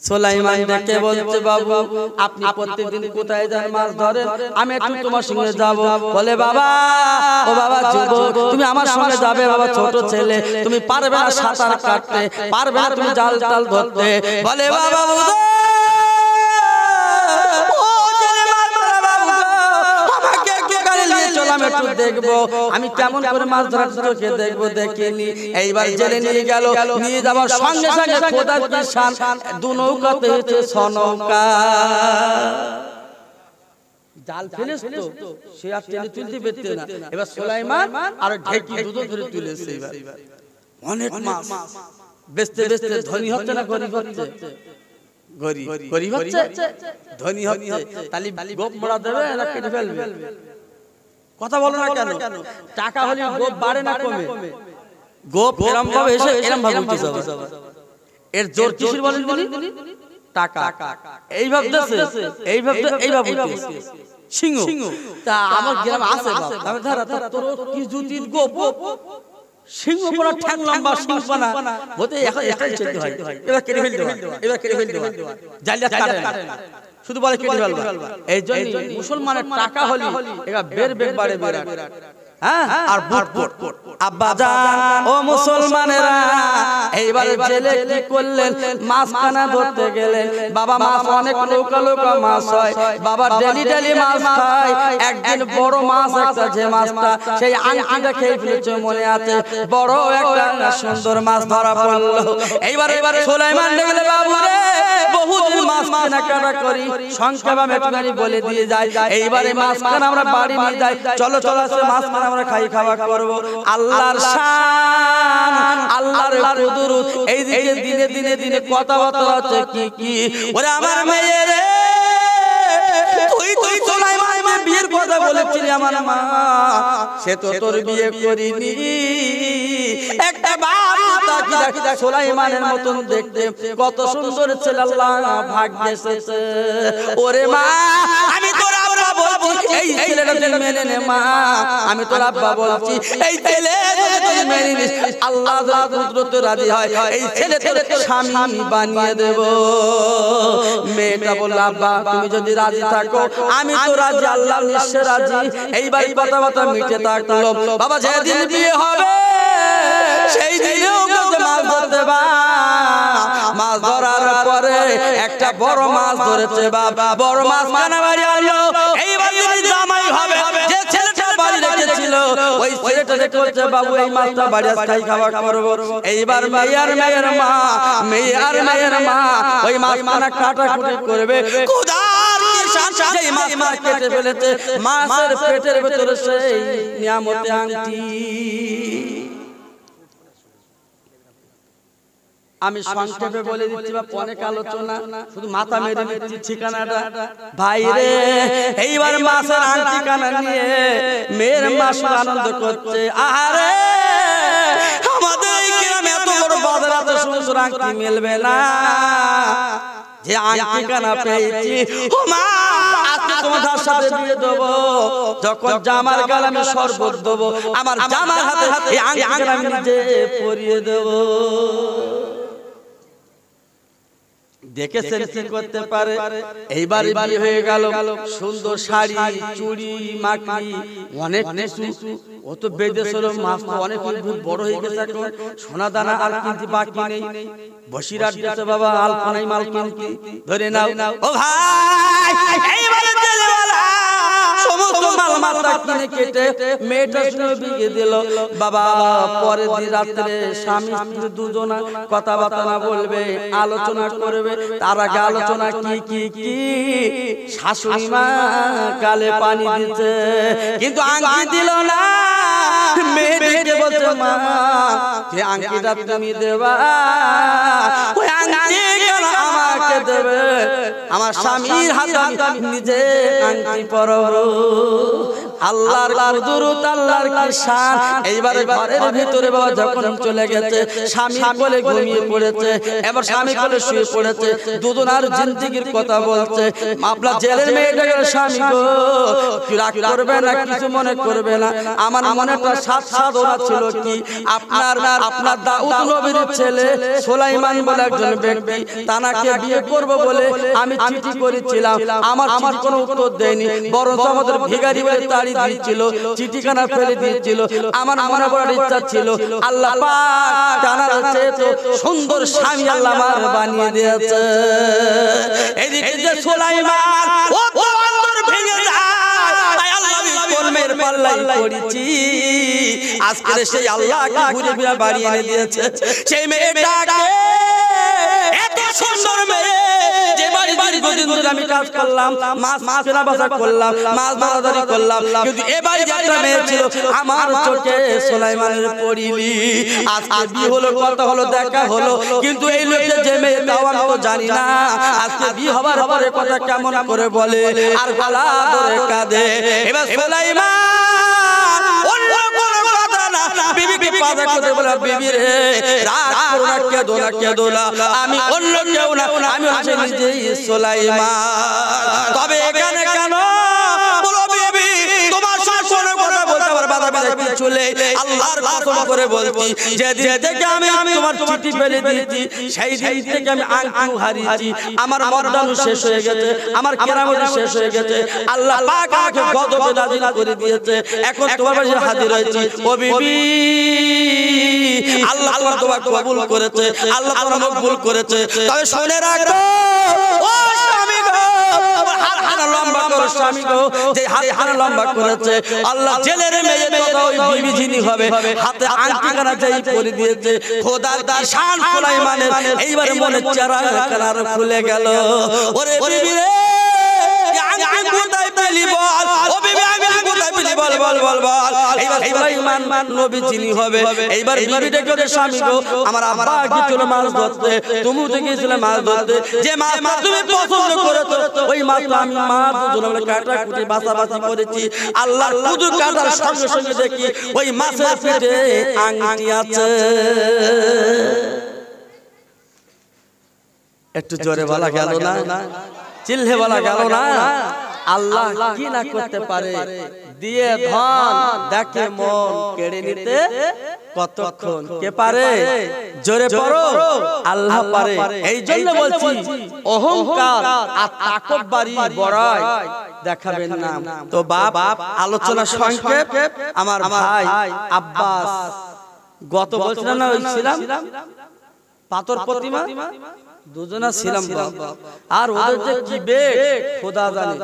সুলাইমান ডেকে বলছে বাবু আপনি প্রত্যেকদিন কোথায় যান মাছ ধরেন, আমি একটু তোমার সঙ্গে যাব। বলে বাবা, ও বাবা যুবক, তুমি আমার সঙ্গে যাবে বাবা, ছোট ছেলে তুমি পারবে না সাঁতার কাটতে, পারবে না তুমি জাল টাল ধরতে। বলে বাবা আমি একটু দেখবো, আমি কেমন করে মাছ ধরার চোখে দেখবো, দেখিনি। এইবার জেলে নিয়ে গেল, নিয়ে যাওয়ার সঙ্গে সঙ্গে খোদার কিষান দু নৌকাতে হয়েছে 6 নৌকা। জাল ফেলেছ তো সে আর টেনে তুলতে পেতে না। এবার সুলাইমান আর ঢেকি দুটো ধরে তুলেছে। এবার অনেক মাছ বেচতে বেচতে ধনী হচ্ছে না গরিব হচ্ছে? গরিব হচ্ছে, ধনী হচ্ছে। তালি গোপ মোড়া দেবে না কেটে ফেলবে? কথা বলো না কেন? টাকা হলে গোপ বাড়ে না কমে? গোপ এরম ভাবে এসে এরম ভাবে উঠছে। এর জোর কিসের বলেন তিনি? টাকা। এই ভাবতেছে, এই উঠছে সিংহ। তা আমার গ্রাম আছে বাপ, আমি ধরা তোর কি জুতির গোপ, সিংহ পড়া ঠ্যাং লম্বা সিংহনা বলতে এখন এটাই চলতে হয়। এবার কেটে ফেলতে হয়, এবার কেটে ফেলতে হয়, জালিয়াত কাটে না, শুধু বলে কেটে ফেলবা। এই জন্য মুসলমানের টাকা হলি এরা বের বাড়ে বিরাট, হ্যাঁ। আর বুট আব্বা জান ও মুসলমানেরা, এইবার জেলে কি করলেন? মাছ কানা ধরতে গেলেন। বাবা মাছ অনেক নৌকা মাছ হয়, বাবা ডেলি মাছ খায়। একদিন বড় মাছ একটা, যে মাছটা সেই আংটিটা খেয়ে ফেলেছে মনে আছে, বড় একটা সুন্দর মাছ ধরা পড়লো। এইবার সুলাইমান দেখলে বাবু রে বহুদিন মাছ কেনাকাটা করি, সংখ্যা একটুখানি বলে দিয়ে যায়। এইবারে মাছ কানা আমরা বাড়ি নিয়ে যাই, চলো সে মাছ কানা আমরা খাওয়া করবো। আল্লাহর শান, আল্লাহর কুদরত, এইদিকে দিনে কথাবার্তা হচ্ছে কি ওরে আমার মেয়ে রে, তুই সুলাইমানের বিয়ের কথা বলেছিলি আমার মা, সে তো তোর বিয়ে করিনি। একটা বাবা সুলাইমানের মতন দেখতে কত সুন্দর ছেলে আল্লাহ ভাগ্যে এসেছে। ওরে মা আমি তোর আব্বা বলছি, এই ছেলেটা তুই মেনে নে মা, আমি তোর আব্বা বলছি, এই ছেলে তুই মেনে নিস, আল্লাহ কুদরতে রাজি হয় এই ছেলে তোর স্বামী বানিয়ে দেব। মেয়েটা বলল আব্বা তুমি যদি রাজি থাকো আমি তো রাজি, আল্লাহ নিশ্চয় রাজি। এইবার কথা মিটে থাকলো। বাবা যেদিন বিয়ে হবে সেই দিনেও মাছ ধরতে বা, মাছ ধরার পরে একটা বড় মাছ ধরেছে বাবা, বড় মাছ কানা বাড়ি আনলো। এইবার যদি জামাই হবে, যে ছেলেটা বাড়ি রেখেছিল ওই ছেলেটা দেখছে বাবু এই মাছটা বাড়ি খাওয়া করবো। এইবার মেয়ের মা ওই মাছ কাটা কুটি করবে, সেই মাছ কেটে ফেলেছে, মাছের পেটের ভেতরে সেই নিয়ামতে আংটি। আমি সংক্ষেপে বলে দিচ্ছি বা অনেক আলোচনা, শুধু মাথা মেরে দিচ্ছি ঠিকানাটা। ভাই রে এইবার মাছের আংটি কানা নিয়ে মেয়ের মা আনন্দ করছে। আরে আমাদের এই গ্রামে এত বড় বাজারে সুন্দর আংটি মিলবে না, যে আংটি কানা পেয়েছি ও মা আজকে তোমার সাথে বিয়ে দেবো, যখন জামার গালে আমি শরবত দেবো, আমার জামার হাতে এই আংটি কানা আমি নিজে পরিয়ে দেবো। দেখে সেন্সিং করতে পারে। এইবার বিয়ে হয়ে গেল, সুন্দর শাড়ি চুড়ি মাকড়ি অনেক কিছু। ও তো বেদেশের মাছ তো অনেক বড় হয়ে গেছে, এখন সোনা দানা আর কিনতে বাকি নেই। বসিরাট গেছে বাবা আলপনাই মাল কিনতে, ধরে নাও ও ভাই। এইবারে জেলেওয়ালা সমস্ত মাল মাথা কিনে কেটে মেয়েটা শুনে বিয়ে দিল। বাবা পরের দিন রাত্রে স্বামী স্ত্রী দুজনা কথাবার্তা না বলবে, আলোচনা করবে। তার আগে আলোচনা কি শাশুড়ি মা গালে পানি দিচ্ছে, কিন্তু আংটি দিল না। মেয়ে ডেকে বলছে, মা যে আংটিটা তুমি দেবা, ওই আংটি কেন আমাকে দেবে? আমার স্বামীর হাতে আমি নিজে আংটি পরাবো। আল্লাহর কুদরত, আল্লাহর কি শান। এইবারে ঘরের ভিতরে বাবা যখন চলে গেছে, স্বামী কোলে ঘুমিয়ে পড়েছে, এবার স্বামী কোলে শুয়ে পড়েছে, দুজনার জিন্দেগির কথা বলছে। আপনার জেলের মেয়েটা গেল, স্বামী গো কি রাগ করবে না, কিছু মনে করবে না। আমার মনে একটা সাধনা ছিল কি, আপনার দাউদ নবীর ছেলে সুলাইমান বলে একজন ব্যক্তি, তানাকে বিয়ে করব বলে আমি চিঠি করেছিলাম। আমার চিঠি কোনো উত্তর দেয়নি, বরং আমাদের ভিখারি বলে তাড়ি দিয়েছিল, চিঠিখানা ফেলে দিয়েছিল। আমার মনে বড় ইচ্ছা ছিল, আল্লাহ পাক তানার চেয়ে তো সুন্দর স্বামী আল্লাহ আমার বানিয়ে দিয়েছে। এদিকে যে সুলাইমান ও বন্দর ভেঙে যায়, আল্লাহ কর্মের পাল্লাই পড়েছি। আজকে সেই আল্লাহকে ঘুরে ফিরে বাড়িয়ে এনে দিয়েছে। সেই মেয়েটাকে, এত সুন্দর মেয়ে, যে বাড়ি দীর্ঘদিন ধরে আমি কাজ করলাম, মাছ কেনা বেচা করলাম, মাছ বাজারি করলাম, কিন্তু এবারে একটা মেয়ে ছিল আমার চোখে সুলাইমানের পড়িলি। আজকে বিয়ে হলো, কথা হলো, দেখা হলো, কিন্তু এই লোকে যে মেয়ে তাও আমি তো জানি না। আজকে বিয়ে হবার পরে কথা কেমন করে বলে আর গলা ধরে কাঁদে। এবার সুলাইমান অন্য কোনো কথা না, বিবিকে পাজা করে বলে, বিবি রে রাগ করো না, কেঁদো না, আমি অন্য কেউ না, আমি হচ্ছে নিজেই সুলাইমান। তবে এখানে কেন বলো বিবি, তোমার শাশুড়ি কথা বলতে আমার বাধা বিঘ্ন চলে। আল্লাহর কসম করে বলছি, যেদিন থেকে আমি তোমার চিঠি ফেলে দিয়েছি, সেই দিন থেকে আমি আংটি হারিয়েছি। আমার মর্দানু শেষ হয়ে গেছে, আমার কেরামত শেষ হয়ে গেছে। আল্লাহ পাক আমাকে গজবে নাযিল করে দিয়েছে। এখন তোমার কাছে হাজির হয়েছি। ও বিবি, আল্লাহ তোমার দোয়া কবুল করেছে, আল্লাহ তোমার মকবুল করেছে। তবে শুনে রাখো ও স্বামী গো, হাত হানা লম্বা করো স্বামী গো, যে হাত হানা লম্বা করেছে আল্লাহ জেলের মেয়ে কথা ওই বিবি যিনি হবে, হাতে আংটি কানা যেই পরে দিয়েছে, খোদার কি শান সুলাইমানের। এইবারে মনে চেহারা কানার খুলে গেল। ওরে বিবি রে, আমি কোথায় পেলি বল, ও বিবি আমি কোথায় পেলি বল বল বল বল। এইবার সুলাইমান নবী যিনি হবে, এইবার বিবিটা কে, স্বামী গো আমার আব্বা গিয়েছিল মাছ ধরতে, তুমি তো গিয়েছিলে মাছ ধরতে, যে মাছ তুমি পছন্দ করেছো ওই মাছ আমি মা দুজন মিলে কাটা কুটি বাছাবাছি করেছি। আল্লাহর কুদরত কাটার সঙ্গে সঙ্গে দেখি ওই মাছের পেটে আংটি আছে। একটু জোরে বলা গেল না, চিল্লে বলা গেল না। আল্লাহ কি না করতে পারে, দিয়ে ধন দেখে মন কেড়ে নিতে কতক্ষণ কে পারে? জোরে পড়ো, আল্লাহ পারে। এই জন্য বলছি, অহংকার আর তাকব্বুরি বড়াই দেখাবেন না। তো বাপ আলোচনা সংক্ষেপ, আমার ভাই আব্বাস গত বলছিলাম না, ওই ছিলাম পাথর প্রতিমা দুজনা ছিলাম, আর ওদের যে কি বেগ খোদা জানে।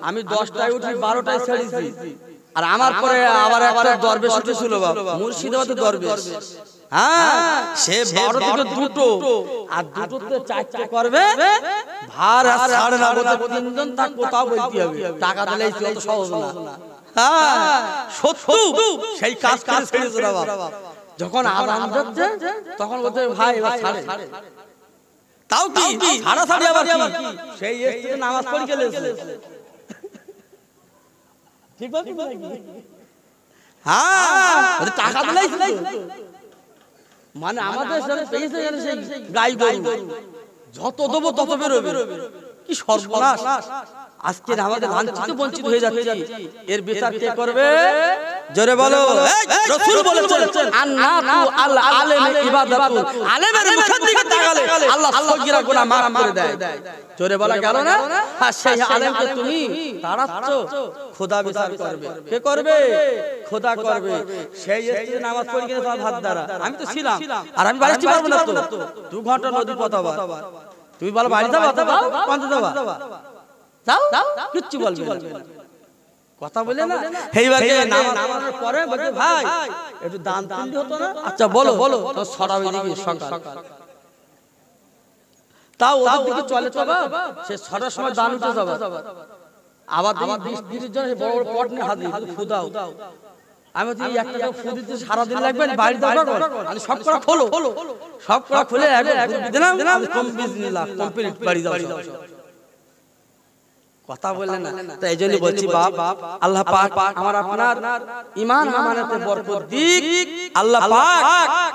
আমি 10টায় উঠি, 12টায় ছেড়েছি। আর আমার পরে আবার একটা দরবেশ উঠেছিল বাবা, মুর্শিদাবাদে দরবেশ। হ্যাঁ, সে 12 থেকে 2টো, আর 2টোতে 4টে করবে। ভার আর ছাড়ে না, বলতে 3জন তা কোথাও বলতে হবে, টাকা দিলেই তো সহজ না। হ্যাঁ সত্যি, সেই কাজ করে ছেড়েছে বাবা। যখন আযান হচ্ছে তখন বলতে ভাই এবার ছাড়ে, তাও কি ছাড়া ছাড়ি আবার কি, সেই এসে নামাজ পড়ে গেলেছে। ঠিক বলছি নাকি? হ্যাঁ, টাকা দিলেই মানে আমাদের সাথে পেয়েছে জানে সেই গাই গরু, যত দেবো তত বেরোবে। কি সর্বনাশ! আজকে আমাদের লাঞ্ছিত বঞ্চিত হয়ে যাচ্ছে, এর বিচার কে করবে? জোরে বলো। রাসূল বলেছেন, আন্নাতু আল আলেম ইবাদাতু, আলেমের মুখের দিকে তাকালে আল্লাহ সগীরা গুনাহ মাফ করে দেয়। জোরে বলা গেল না? আর সেই আলেমকে তুমি তাড়াচ্ছ, খোদা বিচার করবে। কে করবে? খোদা করবে। সেই এসে নামাজ পড়ে গেলে তোমার ভাত দ্বারা। আমি তো ছিলাম, আর আমি বাড়িতে পারবো না তো। 2 ঘন্টা নদী পথবা, তুমি বলো বাড়ি যাবা, 5 যাবা, যাও কিচ্ছু বলবে না। কথা বলে না এইবারে নামাজের পরে বলতে ভাই একটু দান তুলতে হতো না আচ্ছা বলো তো সরাবে দিবি সকাল তাও ওদের দিকে চলে তো বাবা সে ছটার সময় দান উঠে যাবে আবার 20-30 জন বড় বড় পট নিয়ে হাজির ফু দাও আমি তো একটা ফু দিতে সারা দিন লাগবে বাড়ি দাও আমি সব করা খোলো সব করা খুলে দিলাম কম বিজনেস কমপ্লিট বাড়ি দাও কথা বললেন না তাই এইজন্য বলছি বাপ আল্লাহ পাক আমার আপনার ঈমান আমানতে বরকত দিক আল্লাহ পাক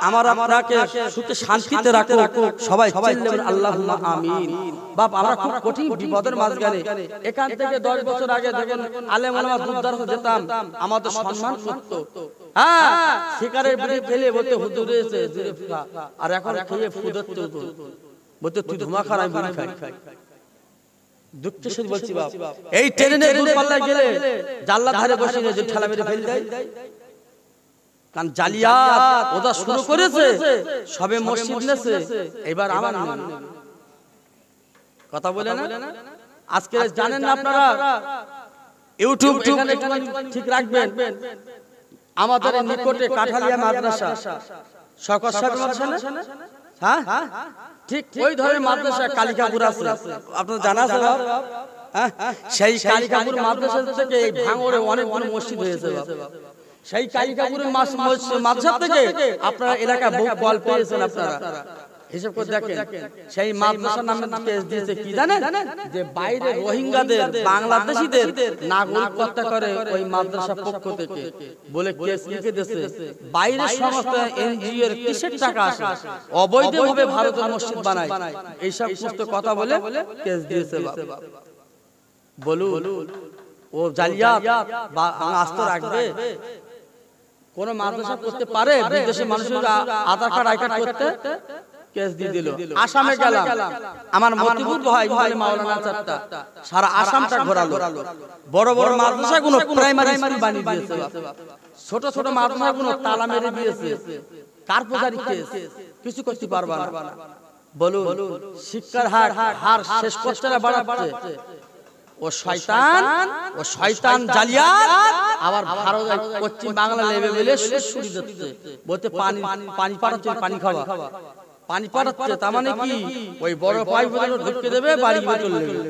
আমার আপনাকে সুখে শান্তিতে রাখুক সবাই বলেন আল্লাহুম্মা আমিন বাপ আমরা খুব কঠিন বিপদের মাঝখানে এখান থেকে 10 বছর আগে দেখেন আলেম ওলামা দুধদার যেতাম আমাদের সম্মান করত হ্যাঁ শিকারের বিড়ি ফেলে বলতে হুজুর এসে জিরে ফা আর এখন খেয়ে ফুদতে বলতে তুই ধুমা খা আমি বিড়ি খাই দুঃখের সাথে বলছি বাপ এই ট্রেনে দূর পাল্লায় গেলে জানলা ধারে বসে যে ঠেলা মেরে ফেল দেয় কারণ জালিয়াত ওটা শুরু করেছে সবে মসজিদ নেছে এবার আমার কথা বলে না আজকে জানেন না আপনারা ইউটিউব এখানে ঠিক রাখবেন আমাদের নিকটে কাঠালিয়া মাদ্রাসা শওকত সাহেব মাদ্রাসা না হ্যাঁ ঠিক ওই ধরনের মাদ্রাসা কালিকাপুর আছে আপনারা জানা আছে হ্যাঁ সেই কালিকাপুর মাদ্রাসা থেকে এই ভাঙড়ে অনেক অনেক মসজিদ হয়েছে সেই কালিকাপুরের মাদ্রাসা থেকে আপনারা এলাকায় বহু কল পেয়েছেন আপনারা হিসাব করে দেখেন সেই মাদ্রাসার নামে কেস দিয়েছে কি জানেন যে বাইরে রোহিঙ্গাদের বাংলাদেশীদের নাগরিকত্ব করে ওই মাদ্রাসা পক্ষ থেকে বলে কেস লিখে দিয়েছে বাইরে সমস্ত এনজিও এর কিসের টাকা আসে অবৈধভাবে ভারতের মসজিদ বানায় এই সব সমস্ত কথা বলে কেস দিয়েছে বলুন ও জালিয়াত বা আস্ত রাখবে কোন মাদ্রাসা করতে পারে বিদেশি মানুষের আধার কার্ড আই কার্ড করতে কেস দিয়ে দিল আসামে গেলাম আমার মতিপুর ভাই মাওলানা চাচা সারা আসামটা ঘোরালো বড় বড় মাদ্রাসাগুলো প্রাইমারি স্কুল বানিয়ে দিয়েছে ছোট ছোট মাদ্রাসাগুলো তালা মেরে দিয়েছে কার পূজারি কেস কিছু করতে পারবা না বলুন শিক্ষার হার শেষ করতে বাড়াচ্ছে ও শয়তান জালিয়াত আবার ভারত পশ্চিম বাংলা লেভেলে শুরু দিচ্ছে বলতে পানি পাঠাচ্ছে পানি খাওয়া পানি পাঠাচ্ছে তার মানে কি ওই বড় পাইপ ঢুকে দেবে বাড়ি চলে যাবে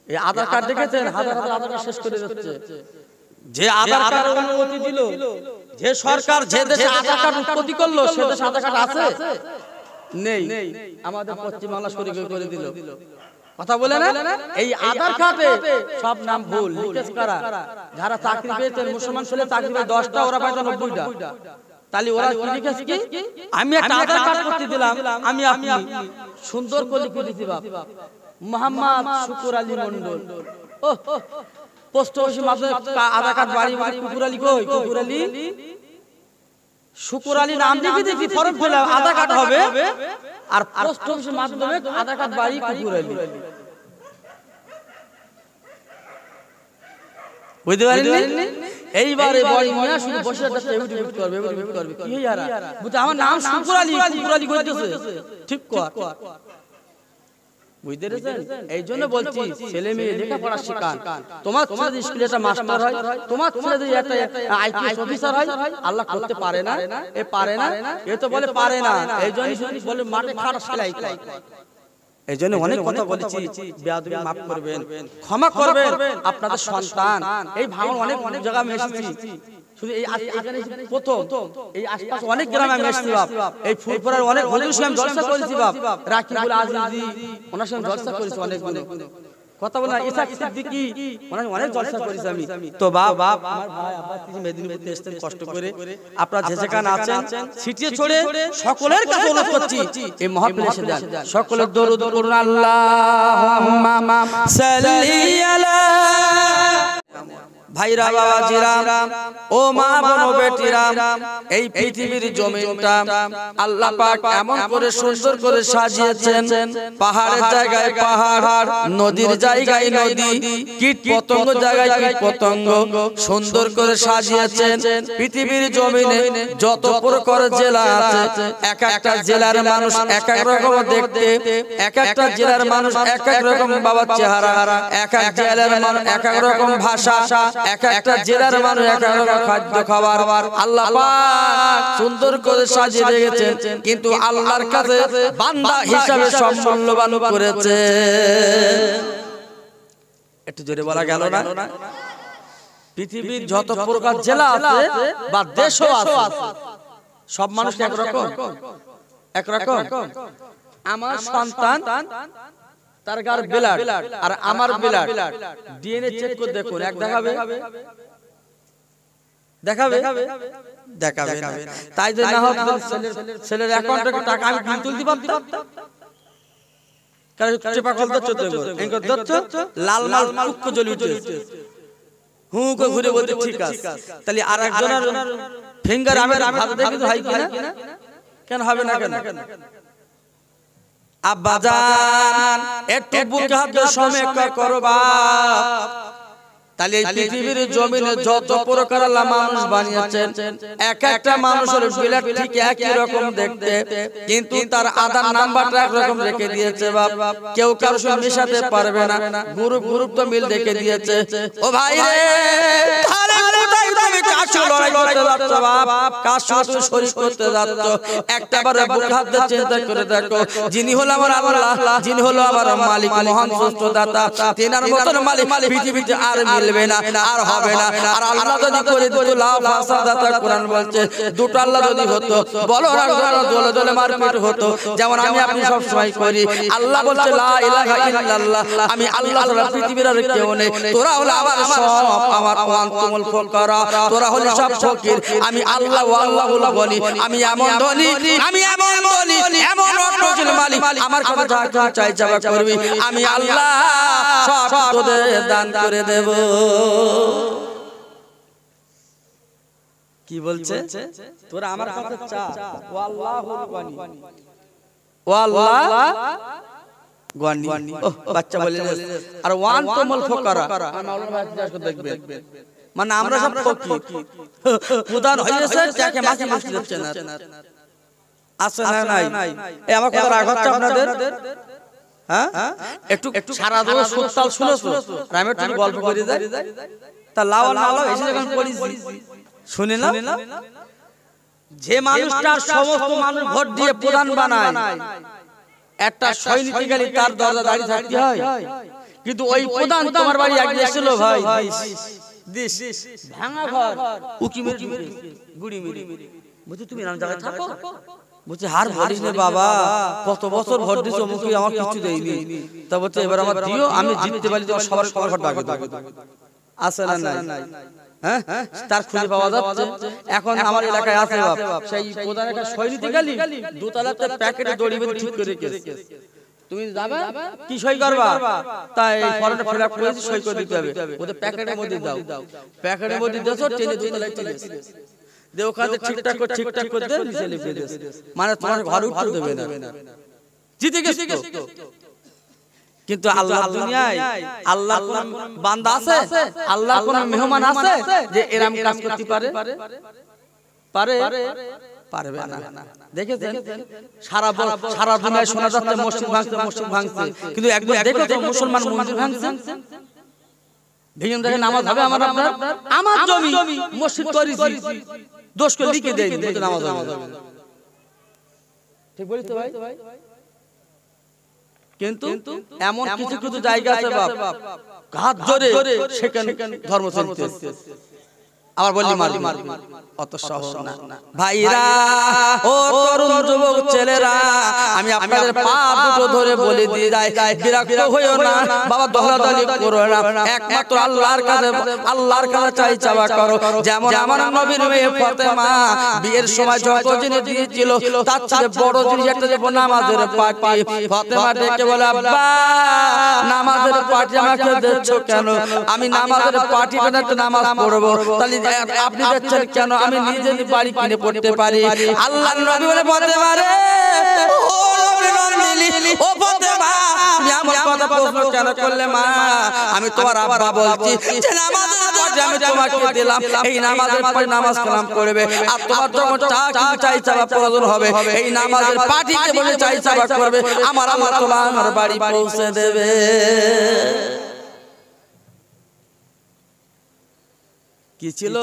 এই আধার কার্ড দেখেছেন হাজার হাজার আধার কার্ড শেষ করে দিচ্ছে যে আধার কার্ড অনুমতি দিল যে সরকার যে দেশে আধার কার্ড উৎপত্তি করলো সে দেশে আধার কার্ড আছে নেই আমাদের পশ্চিম বাংলা শরীর করে দিল কথা বলে না এই আধার কার্ডে সব নাম ভুল লিখেছ কারা যারা চাকরি পেয়েছেন মুসলমান ছেলে চাকরি পেয়ে 10টা ওরা পায় 90টা তাহলে ওরা কি লিখেছে কি আমি একটা আধার কার্ড করতে দিলাম আমি আপনি সুন্দর করে লিখে দিছি বাপ মোহাম্মদ শুকুর আলী মন্ডল ও পোস্ট অফিসের মাধ্যমে আধার কার্ড বাড়ি কুকুর আলী কই কুকুর আলী শুকুর আলী নাম লিখে দিছি ফর্ম ফেলে আধার কার্ড হবে আর পোস্ট অফিসের মাধ্যমে আধার কার্ড বাড়ি কুকুর আলী বুঝতে পারেননি এইবারে বড় মিয়া শুধু বসে আছে ইউটিউব করবে কি यारा বুঝতে আমার নাম শুকুর আলী কইতেছে ঠিক কর বুঝতে পেরেছেন এইজন্য বলছি ছেলে মেয়ে লেখাপড়া শেখান তোমার ছেলে স্কুলে একটা মাস্টার হয় তোমার ছেলে যদি একটা আইপিএস অফিসার হয় আল্লাহ করতে পারে না এ পারে না এ তো বলে পারে না এইজন্য বলে মাঠে খাট সেলাই এইজন্য অনেক কথা বলেছি বেয়াদবি maaf করবেন ক্ষমা করবেন আপনাদের সন্তান এই ভাঙন অনেক জায়গা আমি এসেছি শুধু এই এখানে প্রথম এই আশপাশে অনেক গ্রামে আমি এসেছি বাপ এই ফুলপুরার অনেক হুজুর সাহেব জলসা করেছি বাপ রাকিবুল আজিজি ওনার সঙ্গে জলসা করেছি অনেক কথা বলা ইসাক সিদ্দিকী ওনার অনেক জলসা করেছি আমি তো বাপ আমার ভাই আব্বা তিনি মেদিনীপুর এসেছেন কষ্ট করে আপনারা যে যেখানে আছেন ছিটিয়ে ছড়ে সকলের কাছে অনুরোধ করছি এই মাহফিলে এসে যান সকলের দরুদ করুন আল্লাহুম্মা সাল্লি আলা ভাইরা বাবাজিরা ও মা বোন বেটিরা এই পৃথিবীর জমিনটা আল্লাহ পাক এমন করে সুন্দর করে সাজিয়েছেন পাহাড়ের জায়গায় পাহাড় নদীর জায়গায় নদী কীট পতঙ্গ জায়গায় কীট পতঙ্গ সুন্দর করে সাজিয়েছেন পৃথিবীর জমিনে যত প্রকার জেলা আছে এক একটা জেলার মানুষ এক এক রকম দেখতে এক একটা জেলার মানুষ এক এক রকম বাবার চেহারা এক এক জেলার মানুষ এক এক রকম ভাষা এক একটা জেলার মানুষ এক এক রকম খাদ্য খাবার আল্লাহ পাক সুন্দর করে সাজিয়ে রেখেছেন, কিন্তু আল্লাহর কাছে বান্দা হিসাবে সব মূল্যবান করেছে। একটু জোরে বলা গেল না? পৃথিবীর যত প্রকার জেলা আছে বা দেশও আছে, সব মানুষ একরকম একরকম। আমার সন্তান তার গার ব্লাড আর আমার ব্লাড ডিএনএ চেক করে দেখুন, এক দেখাবে দেখাবে দেখাবে না। তাই যে না হোক ছেলের অ্যাকাউন্টে টাকা আমি বিল তুলতে পারতাম, কারণ চেপা কল দচ্ছ তো এঙ্কর দচ্ছ লাল লাল কুক্ক জ্বলি উঠেছে, হুঁকো ঘুরে বলতে ঠিক আছে। তাহলে আর একজনের ফিঙ্গার আমি ভাত দেখি তো হয় কিনা, কেন হবে না কেন? আব্বাজান একটু বুকে হাত দিয়ে সময় করো বাপ। তাহলে এই পৃথিবীর জমিনে যত প্রকার আল্লাহ মানুষ বানিয়েছেন, এক একটা মানুষের ব্লাড ঠিক একই রকম দেখতে, কিন্তু তার আধার নাম্বারটা একরকম রেখে দিয়েছে বাপ। কেউ কারোর সঙ্গে মেশাতে পারবে না, গ্রুপ গ্রুপ তো মিল রেখে দিয়েছে। ও ভাই রে, তুমি কার সঙ্গে লড়াই করতে যাচ্ছ বাপ? কার সঙ্গে শরীক করতে যাচ্ছ? একটাবার বুক হাত দিয়ে চিন্তা করে দেখো, যিনি হলো আমার আল্লাহ, যিনি হলো আমার মালিক, মহান স্রষ্টা দাতা, তিনার মতন মালিক পৃথিবীতে আর মিলবে না, আর হবে না। আর আল্লাহ যদি করে দিত লা ফাসাদাতা, কোরআন বলছে দুটো আল্লাহ যদি হতো, বলো না দলে দলে মারপিট হতো, যেমন আমি আপনি সব সময় করি। আল্লাহ বলছে লা ইলাহা ইল্লাল্লাহ, আমি আল্লাহ ছাড়া পৃথিবীর আর কেউ নেই। তোরা হলো আমার সব, আমার ওয়ান্তুমুল ফুকারা, তোরা হলো সব ফকির। আমি আল্লাহ আল্লাহুল গনি, আমি এমন ধনী, আমি এমন ধনী, এমন অটল মালিক, আমার কথা যা চাই চাওয়া করবি, আমি আল্লাহ সব তোদের দান করে দেব। কি বলছে? তোরা আমার কাছে চা, ও আল্লাহুল গনি, ও আল্লাহ গনি। বাচ্চা বলে আর ওয়ান্তুমুল ফুকারা, মাওলানা ভাই জিজ্ঞাসা করে দেখবেন, মানে আমরা সব ফকির, প্রধান হয়েছে যাকে মাকে মাছ দিচ্ছে না, আছে না নাই? এই আমার কথা রাগ হচ্ছে আপনাদের? হ্যাঁ, একটু একটু সারা দিন সুতাল শুনেছো, আর আমি একটু গল্প করে যাই। তা লাও লাও এসে যখন পড়িছি শুনে না, যে মানুষটা সমস্ত মানুষ ভোট দিয়ে প্রধান বানায়, একটা সৈনিককালী তার দরজা দাঁড়িয়ে থাকতে হয়, কিন্তু ওই প্রধান তোমার বাড়ি আগে এসেছিল ভাই, দিস ভাঙা ঘর উকি মেরে গুড়ি মেরে বুঝি তুমি নাম জায়গায় থাকো, বলছে হার বলিস না বাবা, কত বছর ভোট দিছো, মুখে আমার কিছু দেয়নি। তা বলছে এবার আমার দিও, আমি জিততে পারি তো সবার সবার ভোট ভাগে দেবো। আছে না নাই? হ্যাঁ, তার খুঁজে পাওয়া যাচ্ছে। এখন আমার এলাকায় আছে বাপ, সেই প্রধান একটা সৈনিককালী দোতলাতে প্যাকেটে দড়ি বেঁধে ঠিক করে রেখেছে। তুমি যাবে কি সই করবা, তাই ফর্মটা ফিল আপ করে সই করে দিতে হবে। ওদের প্যাকেটের মধ্যে দাও, প্যাকেটের মধ্যে দেছো, টেনে দোতলায় চলে এসে দে, ওখানে ঠিকঠাক করে ঠিকঠাক করে দে, নিচে লিখে দে, মানে তোমার ঘর উঠতে দেবে না, জিতে গেছে। কিন্তু আল্লাহ দুনিয়ায় আল্লাহ কোন বান্দা আছে, আল্লাহ কোন মেহমান আছে যে এরকম কাজ করতে পারে? পারে? পারবে না। দেখেছেন সারা দুনিয়ায় শোনা যাচ্ছে মসজিদ ভাঙছে, মসজিদ ভাঙছে, কিন্তু একবার দেখো তো মুসলমান মন্দির ভাঙছে? ভেঙে দেখে নামাজ হবে আমার আপনার? আমার জমি মসজিদ করেছি, দোষ করে লিখে দেয় নামাজ হবে। ঠিক বলি তো ভাই? কিন্তু এমন কিছু কিছু জায়গা আছে বাপ, হাত ধরে সেখানে ধর্ম চলতেছে, আবার বললি মারবি, অত সহজ না ভাইরা। ও তরুণ যুবক ছেলেরা, আমি আপনাদের পা দুটো ধরে বলে দিয়ে যাই, বিরক্ত হইও না বাবা, দহলাদলি করো না, একমাত্র আল্লাহর কাছে, আল্লাহর কাছে চাই চাওয়া করো। যেমন আমার নবীর মেয়ে ফাতেমা বিয়ের সময় যত জিনিস দিয়েছিল, তার চেয়ে বড় জিনিস একটা দেব, নামাজের পাটি। ফাতেমা ডেকে বলে আব্বা, নামাজের পাটি আমাকে দিচ্ছ কেন? আমি নামাজের পাটিটা একটা নামাজ পড়বো, তাহলে আপনি যাচ্ছেন কেন? আমি নিজে বাড়ি কিনে পড়তে পারি। আল্লাহর নবী বলে ফাতেমা রে, ও নবী, ও ফাতেমা, তুমি আমার কথা প্রশ্ন কেন করলে মা? আমি তোমার আব্বা বলছি যে নামাজের পাটি আমি তোমাকে দিলাম, এই নামাজের পাটি নামাজ কালাম করবে, আর তোমার যখন চাই চাওয়া প্রয়োজন হবে, এই নামাজের পাটিতে বলে চাই চাওয়া করবে, আমার আল্লাহ তোমার বাড়ি পৌঁছে দেবে। কি ছিল?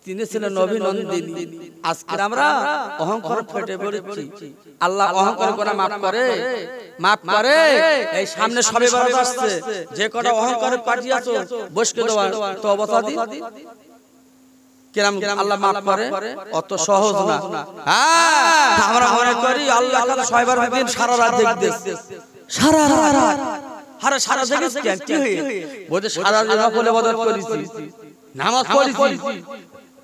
তিনি ছিলেন নবী নন্দিনী। আজকে আমরা অহংকার ফেটে পড়েছি। আল্লাহ অহংকার করে মাফ করে, মাফ করে। এই সামনে সবে বরাত আসছে, যে কটা অহংকারে পাঠিয়েছো বসকে দেওয়া তওবা দি কিরাম আল্লাহ মাফ করে, অত সহজ না। হ্যাঁ, আমরা মনে করি আল্লাহ কাছে ছয়বার দিন সারা রাত দেখতেছে, সারা রাত সারা জেগেছ কেন, কি হয়ে বলতে সারা রাত নফল ইবাদত করেছি, নামাজ পড়েছি,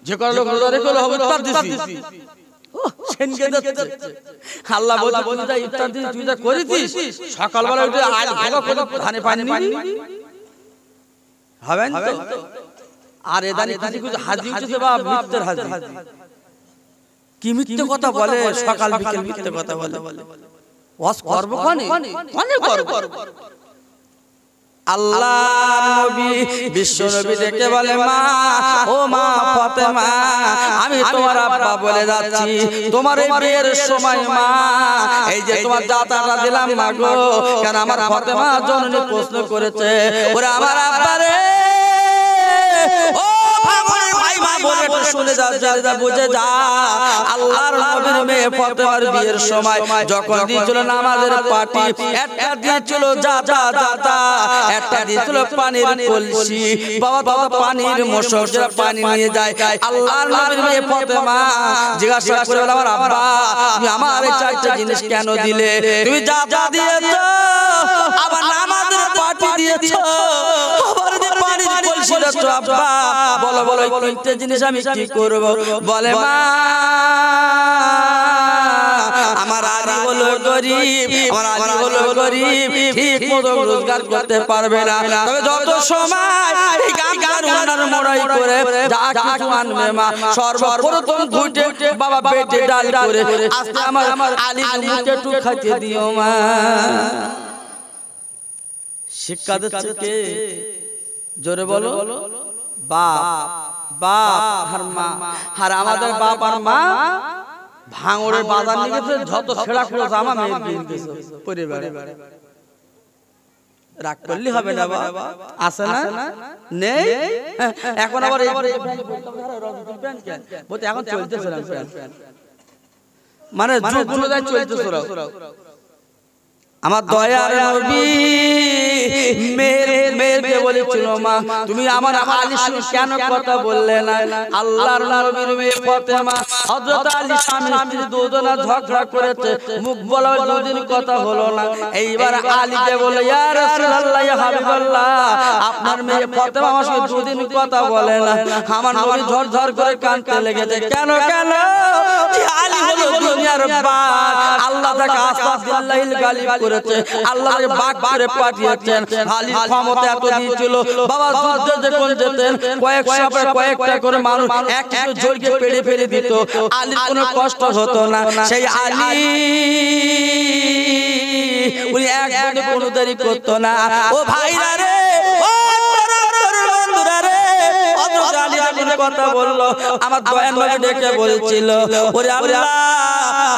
যে কটা লোক রোজা রেখে হবে ইফতার দিছি। সেনকে যাচ্ছে আল্লাহ বলতে যা ইফতার দিন তুই যা করেছিস, সকালবেলা উঠে আজ ভালো করে ধানে পানি নিবি, হবে না তো? আর এদানি কিছু হাজি উঠেছে বা মিথ্যের হাজি, কি মিথ্যে কথা বলে, সকাল বিকেল মিথ্যে কথা বলে। ওয়াজ করব কোনে কোনে করব? আল্লাহ নবী বিশ্ব নবী দেখে বলে, মা ও মা ফাতেমা, আমি তোমার আব্বা বলে যাচ্ছি, তোমার এই বিয়ের সময় মা এই যে তোমার দাতাটা দিলাম মা গো, কেন আমার ফাতেমা জননী প্রশ্ন করেছে, ওরে আমার আব্বা রে, ও ভাঙনের ভাই মা বলে শুনে যা বুঝে যা, আল্লাহর নবীর মেয়ে ফাতেমার বিয়ের সময় যখন দিয়েছিল নামাজের পাটি, একটা দিয়েছিল জাতা জাতা, একটা দিয়েছিল পানির কলসি, বাবা বাবা পানির মোশক যারা পানি নিয়ে যায়। আল্লাহর নবীর মেয়ে ফাতেমা জিজ্ঞাসা করে আমার আব্বা তুমি আমার এই চারটা জিনিস কেন দিলে? তুমি জাতা দিয়েছো, আবার নামাজের পাটি দিয়েছো, আবার পানির কলসি দিয়েছো, আব্বা বলো বলো এই তিনটে জিনিস আমি কি করব? বলে মা আমার আলী হলো গরিব, আমার আলী হলো গরিব, ঠিক মতো রোজগার করতে পারবে না, তবে যত সময় এই গামছার ওনার মোড়াই করে যা কিছু আনবে মা, সর্বপ্রথম ঘুটে বাবা পেটে ডাল করে আজকে আমার আলী মুখে একটু খাইতে দিও মা। শিক্ষা দিচ্ছে কে? জোরে বলো। বাপ, বাপ আর মা। আর আমাদের বাপ আর মা ভাঙড়ের বাজার নিয়ে গেছে, যত ছেঁড়া খুঁড়ো জামা মেয়ে কিনে দিয়েছে পরিবারে। রাগ করলে হবে না বাবা, আছে না? নেই। এখন আবার এখন চলতেছে মানে যুগ অনুযায়ী চলতেছে। আমার দয়ার নবী মেয়েকে বলেছিল, মা তুমি আমার আলী কেন কথা বললে না? আল্লাহর নবীর মেয়ে ফাতেমা হযরত আলী স্বামী স্ত্রী দুজনা ঝগড়া করেছে, মুখ বলা দুদিন কথা হলো না। এইবার আলীকে বলে, ইয়া রাসূলুল্লাহ ইয়া হাবিবাল্লাহ, আপনার মেয়ে ফাতেমা আমার সাথে দুদিন কথা বলে না। আমার নবী ঝরঝর করে কাঁদতে লেগেছে। কেন কেন? আলী হলো দুনিয়ার বাদ, আল্লাহ তাকে আস্তাগফিরুল্লাহিল গালিব করেছে, আল্লাহ তাকে বাগ করে পাঠিয়েছেন। আলীর ক্ষমতা এত দিয়েছিল, বাবা যুদ্ধে যখন যেতেন কয়েকটা করে মানুষ এক এক জড়কে পেড়ে ফেলে দিত, আলীর কোনো কষ্ট হতো না। সেই আলী উনি একদিন কোনো দেরি করতো না। ও ভাইরা রে, ও বন্ধুরা রে, কথা বললো আমার দয়ার নবী ডেকে বলছিল, ওরে আল্লাহ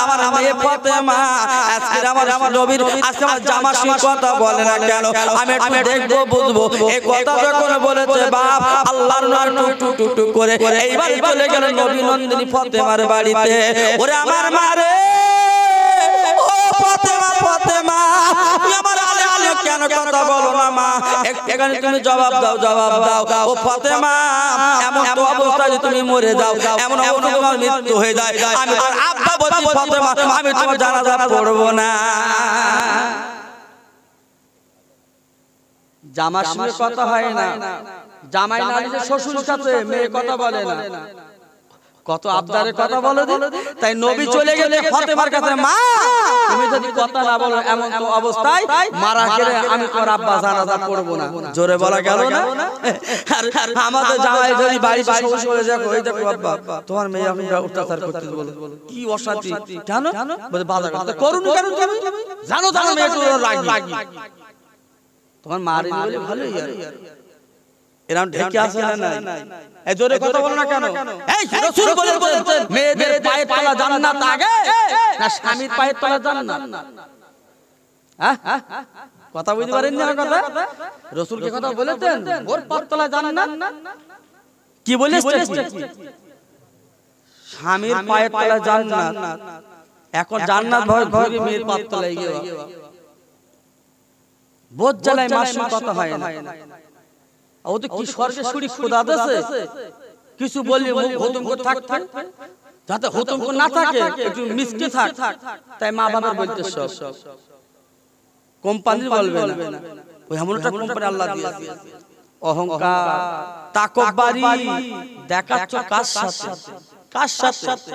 আমার মেয়ে ফাতেমা আজকে আমার নবীর আজকে আমার জামাসি কথা বলে না কেন? আমি একটু দেখবো বুঝবো। এই কথা যখন বলেছে বাপ আল্লাহর নাম টুক টুক টুক করে এইবার চলে গেল নবী নন্দিনী ফাতেমার বাড়িতে। ওরে আমার মা রে, ও ফাতেমা ফাতেমা আমার আলী আলী কেন কথা বলো না মা? এখানে তুমি জবাব দাও, জবাব দাও। ও ফাতেমা এমন তো অবস্থায় তুমি মরে যাও, এমন অবস্থা তোমার মৃত্যু হয়ে যায়, আমি তোমার আব্বা বলছি ফাতেমা আমি তোমার জানাজা পড়ব না। জামার সঙ্গে কথা হয় না, জামাই না নিজের শ্বশুর সাথে মেয়ে কথা বলে না, কত আবদারের কথা বলে দিন। তাই নবী চলে গেলে ফাতেমার কাছে, মা তুমি যদি কথা না বলো এমন অবস্থায় মারা গেলে আমি তোমার আব্বা জানাজা পড়ব না। জোরে বলা গেল না? আর আমাদের জামাই যদি বাড়ি শ্বশুর চলে যায়, ওই দেখো আব্বা তোমার মেয়ে আমি অত্যাচার করতে বলে, কি অশান্তি। কেন বলে বাধা করতে করুন কেন? জানো জানো মেয়ে একটু রাগী, তোমার মারি বলে ভালোই আর এরকম ঢেকে আসে না। এই জোরে কথা বলো না কেন? এই রাসূল বলেছেন মেয়েদের পায়ের তলা জান্নাত আগে না স্বামীর পায়ের তলা জান্নাত? হ্যাঁ কথা বুঝতে পারেন না? কথা রাসূল কি কথা বলেছেন ওর পায়ের তলা জান্নাত? কি বলিস স্বামীর পায়ের তলায় জান্নাত, এখন জান্নাত ভয় ঘরে মেয়ের পায়ের তলায় গিয়ে বোঝ জ্বালায় মাসুর কথা হয় না। ও তো কি স্বর্গে সুরি খোদা দেছে, কিছু বললি মুখ হতম করে থাক, যাতে হতম করে না থাকে, একটু মিষ্টি থাক, তাই মা বাবা বলতে সব কোম্পানি বলবে না, ওই এমন একটা কোম্পানি আল্লাহ দিয়েছে। অহংকার তাকব্বুরি দেখাচ্ছ কার সাথে, কার সাথে?